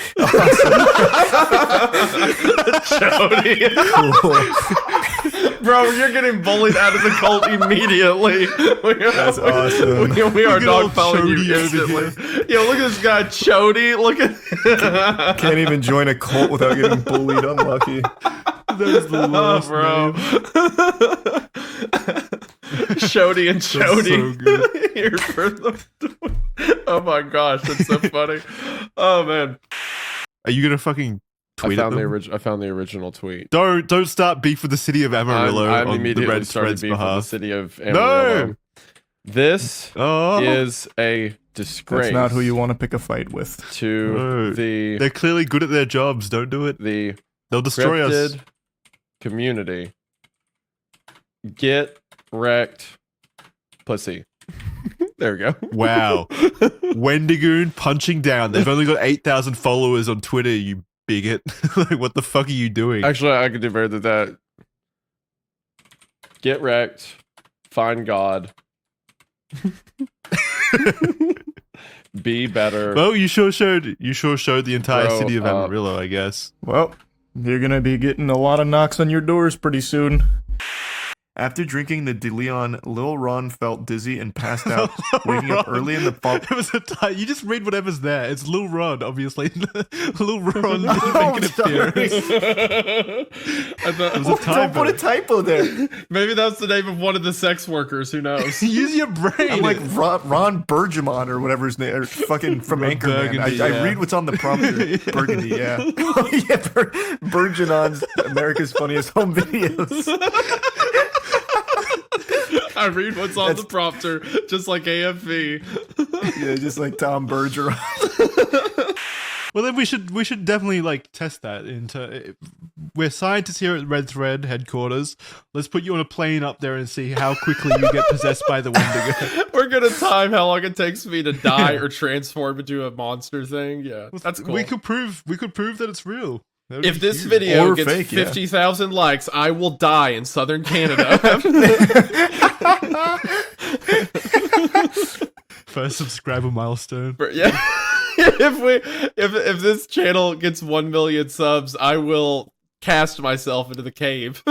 Shodi. Cool. Bro, you're getting bullied out of the cult immediately. That's awesome. We are Look at old dogpiling you Chody over instantly. Yo, look at this guy, Chody. Look at Can't even join a cult without getting bullied. Unlucky. That's the Oh, worst bro. name. Shody and Chody. so good. Here for oh my gosh, that's so funny. Oh man. Are you gonna fucking tweet at them? I found the original tweet. Don't start beef with the city of Amarillo I'm on the immediately Red started Thread's beef with the behalf. city of Amarillo. This Oh, is a disgrace That's not who you want to pick a fight with. to No. the they're clearly good at their jobs. Don't do it. the They'll destroy us. cryptid community. Get wrecked, pussy. There we go. Wow. Wendigoon punching down. They've only got 8,000 followers on Twitter, you bigot. Like, what the fuck are you doing? Actually, I could do better than that. Get wrecked, find God, Be better. Well, you sure showed the entire Grow city of up. Amarillo, I guess. Well, you're gonna be getting a lot of knocks on your doors pretty soon. After drinking the De Leon, Lil Ron felt dizzy and passed out, waking up early in the fall. It was a time. You just read whatever's there. It's Lil Ron, obviously. Lil Ron didn't Oh, make an sorry. appearance. I thought, It was a Don't put a typo. typo there. maybe that's the name of one of the sex workers. Who knows? Use your brain. I'm like Ron Bergemon or whatever his name, or fucking from Ron Anchorman. Burgundy, I yeah. read what's on the prompter. Burgundy, yeah. Oh, yeah, Bergenon's America's Funniest Home Videos. I read what's on the prompter, just like AFV. Yeah, just like Tom Bergeron. Well, then we should definitely like test that into. We're scientists here at Red Thread headquarters. Let's put you on a plane up there and see how quickly you get possessed by the Wendigo. We're gonna time how long it takes me to die or transform into a monster thing. Yeah, that's cool. We could prove that it's real. That would If be this huge. video Or gets fake, yeah. 50,000 likes, I will die in southern Canada. First subscriber milestone. Yeah. if this channel gets 1 million subs, I will cast myself into the cave.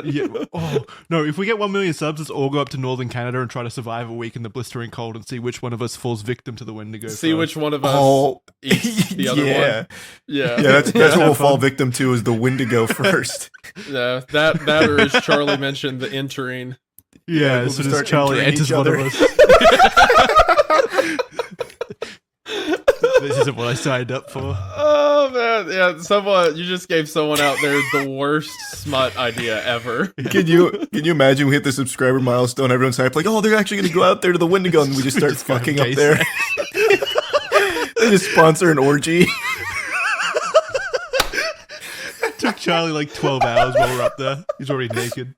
Yeah. Oh no! If we get 1 million subs, let's all go up to northern Canada and try to survive a week in the blistering cold and see which one of us falls victim to the Wendigo. See first. which one of us Oh, eats the other yeah. one. Yeah. Yeah, that's what we'll Have fall fun. victim to is the Wendigo first. Yeah, that or as Charlie mentioned, the entering. Yeah, we'll as soon just as start Charlie entering enters each one of other. us. This isn't what I signed up for. Oh man, yeah, you just gave someone out there the worst smut idea ever. Can you imagine we hit the subscriber milestone, everyone's hyped, like, oh, they're actually going to go out there to the Wendigo, and we just start just go fucking have up gay there. They just sponsor an orgy. Took Charlie like 12 hours while we're up there. He's already naked.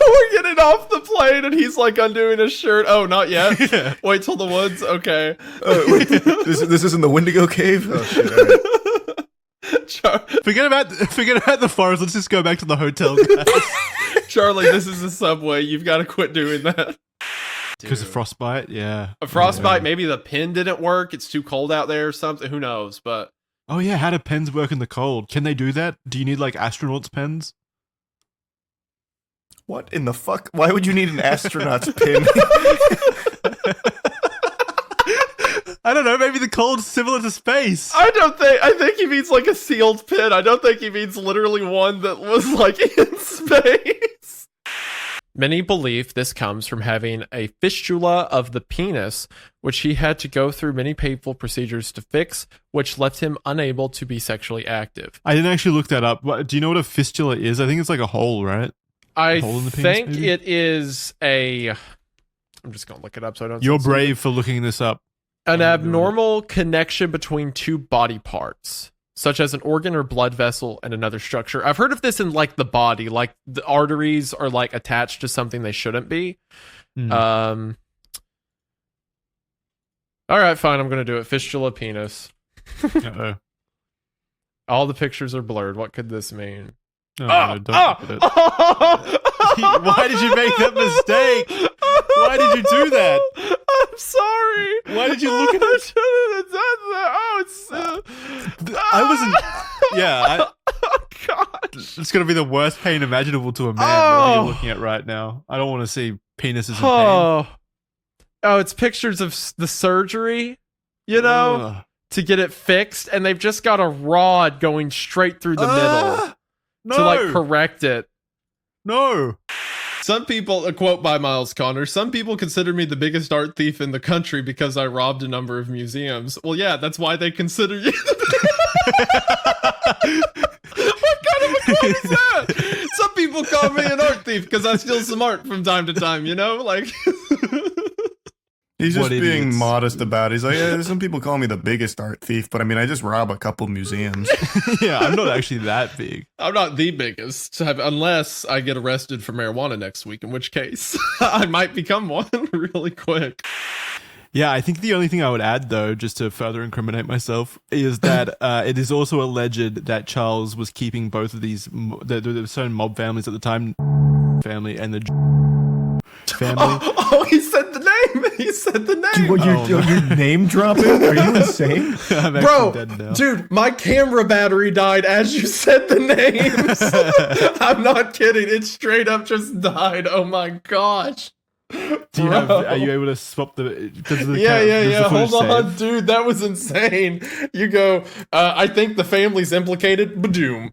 We're getting off the plane and he's like undoing his shirt. Oh, not yet. Yeah. Wait till the woods. Okay. Wait, this isn't the Wendigo cave? Oh, shit. All right. Forget about the forest. Let's just go back to the hotel, guys. Charlie, this is a subway. You've got to quit doing that. Because of frostbite, yeah. A frostbite, maybe the pin didn't work. It's too cold out there or something. Who knows? But Oh yeah, how do pens work in the cold? Can they do that? Do you need like astronauts' pens? What in the fuck? Why would you need an astronaut's pin? I don't know. Maybe the cold's similar to space. I think he means like a sealed pin. I don't think he means literally one that was like in space. Many believe this comes from having a fistula of the penis, which he had to go through many painful procedures to fix, which left him unable to be sexually active. I didn't actually look that up. Do you know what a fistula is? I think it's like a hole, right? I hole in the penis, think maybe? it is I'm just going to look it up so I don't... You're say something. brave for looking this up. An I'm abnormal connection between two body parts, such as an organ or blood vessel and another structure. I've heard of this in like the body, like the arteries are like attached to something they shouldn't be. Mm. All right, fine. I'm going to do it. Fistula penis. Uh-oh. All the pictures are blurred. What could this mean? Oh, no, don't look at it. Why did you make that mistake? Why did you do that? I'm sorry. Why did you look at it? Oh, it's... I wasn't. Yeah, Oh, God. it's gonna be the worst pain imaginable to a man. Oh. What you're looking at right now. I don't want to see penises in pain. Oh, it's pictures of the surgery, you know, Ugh. to get it fixed, and they've just got a rod going straight through the middle No, to like correct it. no. Some people, a quote by Miles Connor, some people consider me the biggest art thief in the country because I robbed a number of museums. Well, yeah, that's why they consider you. What kind of a quote is that? Some people call me an art thief because I steal some art from time to time, you know? Like... He's just What being idiots. modest about it. He's like, yeah, some people call me the biggest art thief, but I mean, I just rob a couple museums. Yeah, I'm not actually that big. I'm not the biggest, unless I get arrested for marijuana next week, in which case I might become one really quick. Yeah, I think the only thing I would add, though, just to further incriminate myself, is that it is also alleged that Charles was keeping both of these, there were certain mob families at the time, family and the family. Oh, he said the name. He said the name. Dude, you're name dropping? Are you insane? I'm actually Bro, dead now. dude, my camera battery died as you said the names. I'm not kidding. It straight up just died. Oh my gosh. Do you have? Are you able to swap the? Does the Yeah. footage Hold on, save? dude. That was insane. You go, I think the family's implicated. Badoom.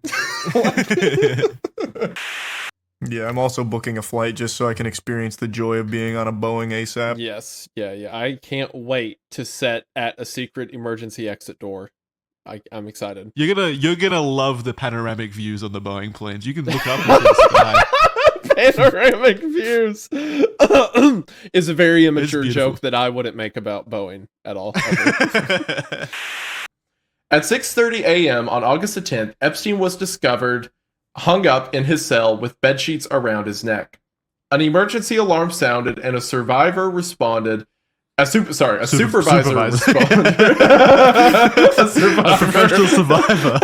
Yeah, I'm also booking a flight just so I can experience the joy of being on a Boeing ASAP. Yes, yeah. I can't wait to set at a secret emergency exit door. I'm excited. You're gonna love the panoramic views on the Boeing planes. You can look up into the sky. Panoramic views is a very immature beautiful. joke that I wouldn't make about Boeing at all. At 6:30 a.m. on August the 10th, Epstein was discovered hung up in his cell with bedsheets around his neck. An emergency alarm sounded and a survivor responded. Supervisor Supervisor. responded. A survivor. A professional survivor.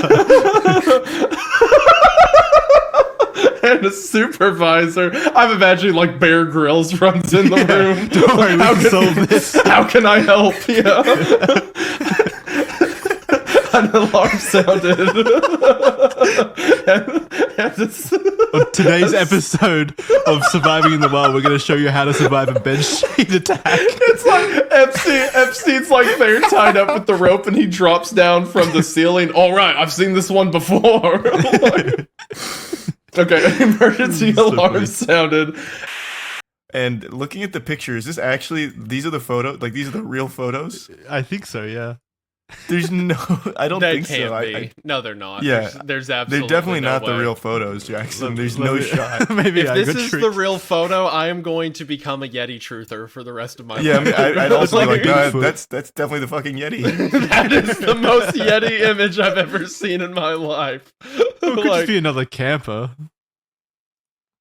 And a supervisor. I'm imagining like Bear Grylls runs in the room. Don't worry, we can solve this. How can I help? Yeah. An alarm sounded. On today's episode of Surviving in the Wild, we're going to show you how to survive a bedsheet attack. It's like Epstein's like there tied up with the rope and he drops down from the ceiling. All right, I've seen this one before. Okay, an emergency alarm sounded. And looking at the pictures, these are the photos? Like, these are the real photos? I think so, yeah. There's no... I don't They think can't so. be. No, they're not. Yeah. There's They're absolutely definitely no not way. the real photos, Jackson. There's Let no me- shot. Maybe If I this got is tricked. the real photo, I am going to become a Yeti truther for the rest of my Yeah, I life. mean, I'd also be like, Bigfoot. that's definitely the fucking Yeti. That is the most Yeti image I've ever seen in my life. It could just Like, be another camper.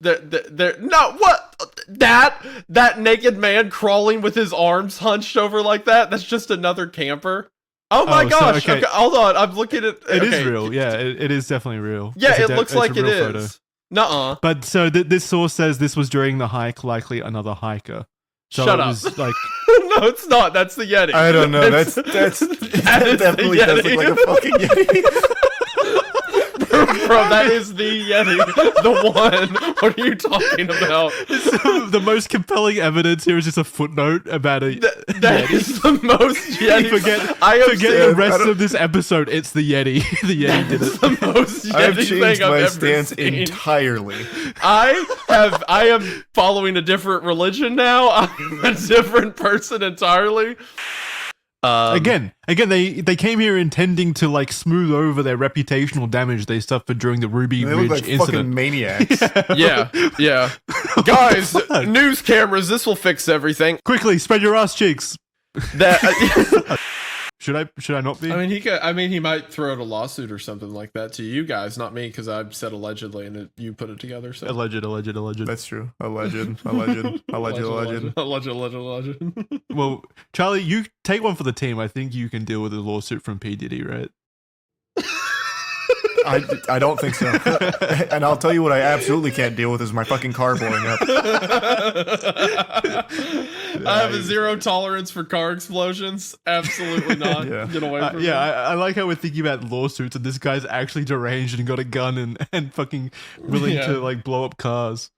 no, what? That naked man crawling with his arms hunched over like that? That's just another camper. Oh my Oh, so, gosh! okay. Okay, hold on. I'm looking at. It is okay. real, yeah. It is definitely real. Yeah, It's a it de- looks it's a like it real photo. is. Nuh-uh. But so this source says this was during the hike, likely another hiker. So Shut it up. was like No, it's not. That's the Yeti. I don't know. It's- That is definitely the does Yeti. look like a fucking Yeti. Bro, that is the Yeti. The one. What are you talking about? the most compelling evidence here is just a footnote about a That is the most Yeti. forget I have forget seen- the rest of this episode. It's the Yeti. The Yeti did It's it. the most I've Yeti changed thing I've my ever stance seen. entirely. I am following a different religion now. I'm a different person entirely. Again, they came here intending to like smooth over their reputational damage they suffered during the Ruby They Ridge look like incident. fucking maniacs. Yeah. Guys, news cameras, this will fix everything. Quickly, spread your ass cheeks. That Should I not be? he might throw out a lawsuit or something like that to you guys, not me, because I said allegedly and you put it together. So Alleged. That's true. Alleged. Well, Charlie, you take one for the team. I think you can deal with a lawsuit from P. Diddy, right? I don't think so. And I'll tell you what I absolutely can't deal with is my fucking car blowing up. I have a zero tolerance for car explosions. Absolutely not. Yeah. Get away from me. I like how we're thinking about lawsuits and this guy's actually deranged and got a gun and fucking willing Yeah. to like blow up cars.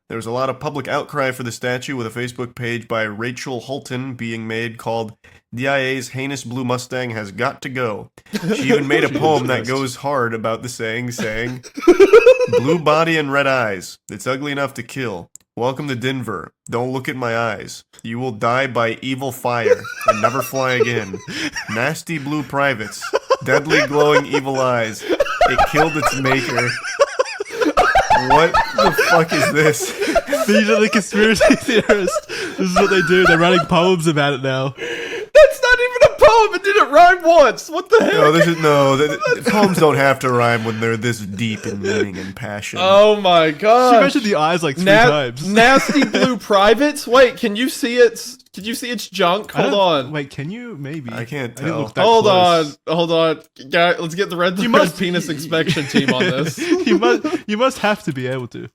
There was a lot of public outcry for the statue with a Facebook page by Rachel Holton being made called DIA's Heinous Blue Mustang Has Got to Go. She even made a poem that goes hard about the saying, blue body and red eyes. It's ugly enough to kill. Welcome to Denver. Don't look at my eyes. You will die by evil fire and never fly again. Nasty blue privates. Deadly glowing evil eyes. It killed its maker. What the fuck is this? These are the conspiracy theorists. This is what they do. They're writing poems about it now. That's not even a poem. It didn't rhyme once. What the heck? Poems don't have to rhyme when they're this deep in meaning and passion. Oh my She god. mentioned the eyes like three times. Nasty blue privates. Wait, can you see its? Can you see its junk? I Hold don't- on. Wait, can you? Maybe. I can't didn't tell. look that Hold close. on. Guy, let's get the red must- penis inspection team on this. You must have to be able to.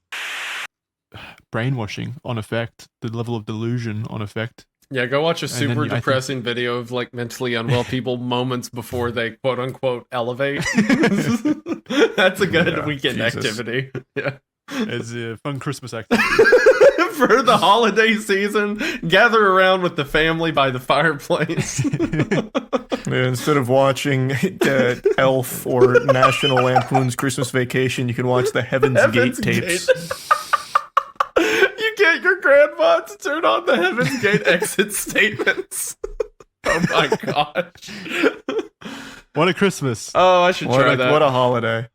brainwashing on effect, the level of delusion on effect. Yeah, go watch a then super I think- depressing video of like mentally unwell people moments before they quote unquote elevate. That's a good weekend Jesus. activity. Yeah. It's a fun Christmas activity. For the holiday season, gather around with the family by the fireplace. Yeah, instead of watching Elf or National Lampoon's Christmas Vacation, you can watch the Heaven's Heaven's Gate tapes. You get your grandma to turn on the Heaven's Gate exit statements. Oh my gosh. What a Christmas. Oh, I should try What that. a holiday.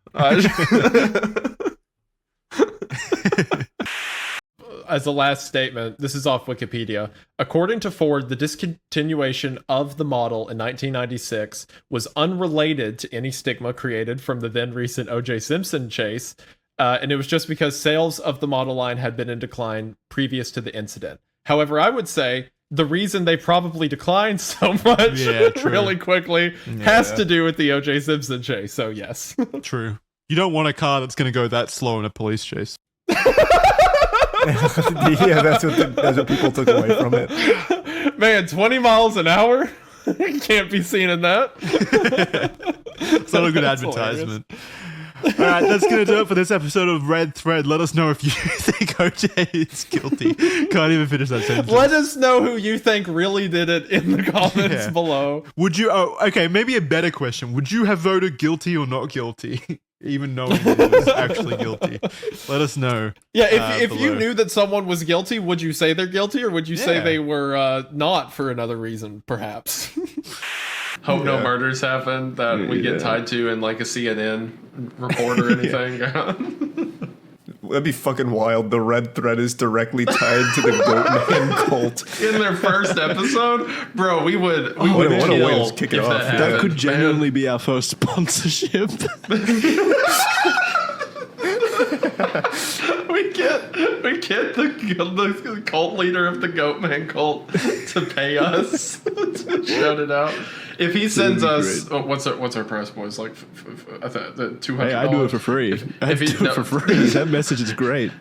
As a last statement, this is off Wikipedia. According to Ford, the discontinuation of the model in 1996 was unrelated to any stigma created from the then recent O.J. Simpson chase, and it was just because sales of the model line had been in decline previous to the incident. However, I would say the reason they probably declined so much really quickly has to do with the O.J. Simpson chase, so yes. True. You don't want a car that's going to go that slow in a police chase. Yeah, that's what people took away from it. Man, 20 miles an hour? Can't be seen in that. It's not a good That's advertisement. All right, that's going to do it for this episode of Red Thread. Let us know if you think OJ is guilty. Can't even finish that sentence. Let us know who you think really did it in the comments Yeah. below. Would you? Oh, okay. Maybe a better question. Would you have voted guilty or not guilty, even knowing that he was actually guilty? Let us know. Yeah, if you below. knew that someone was guilty, would you say they're guilty, or would you say Yeah. they were not for another reason, perhaps? Hope no Yeah. murders happen that we get tied to in like a CNN report or anything. That'd be fucking wild. The Red Thread is directly tied to the Goatman cult. In their first episode, bro, we would what a way to kill kick it if off. that That That happened, could man. genuinely be our first sponsorship. We get the cult leader of the Goatman cult to pay us to shout it out. If he sends us, what's our price, boys? Like, I thought $200. Hey, I do it for free. I if he- do no. it for free. That message is great.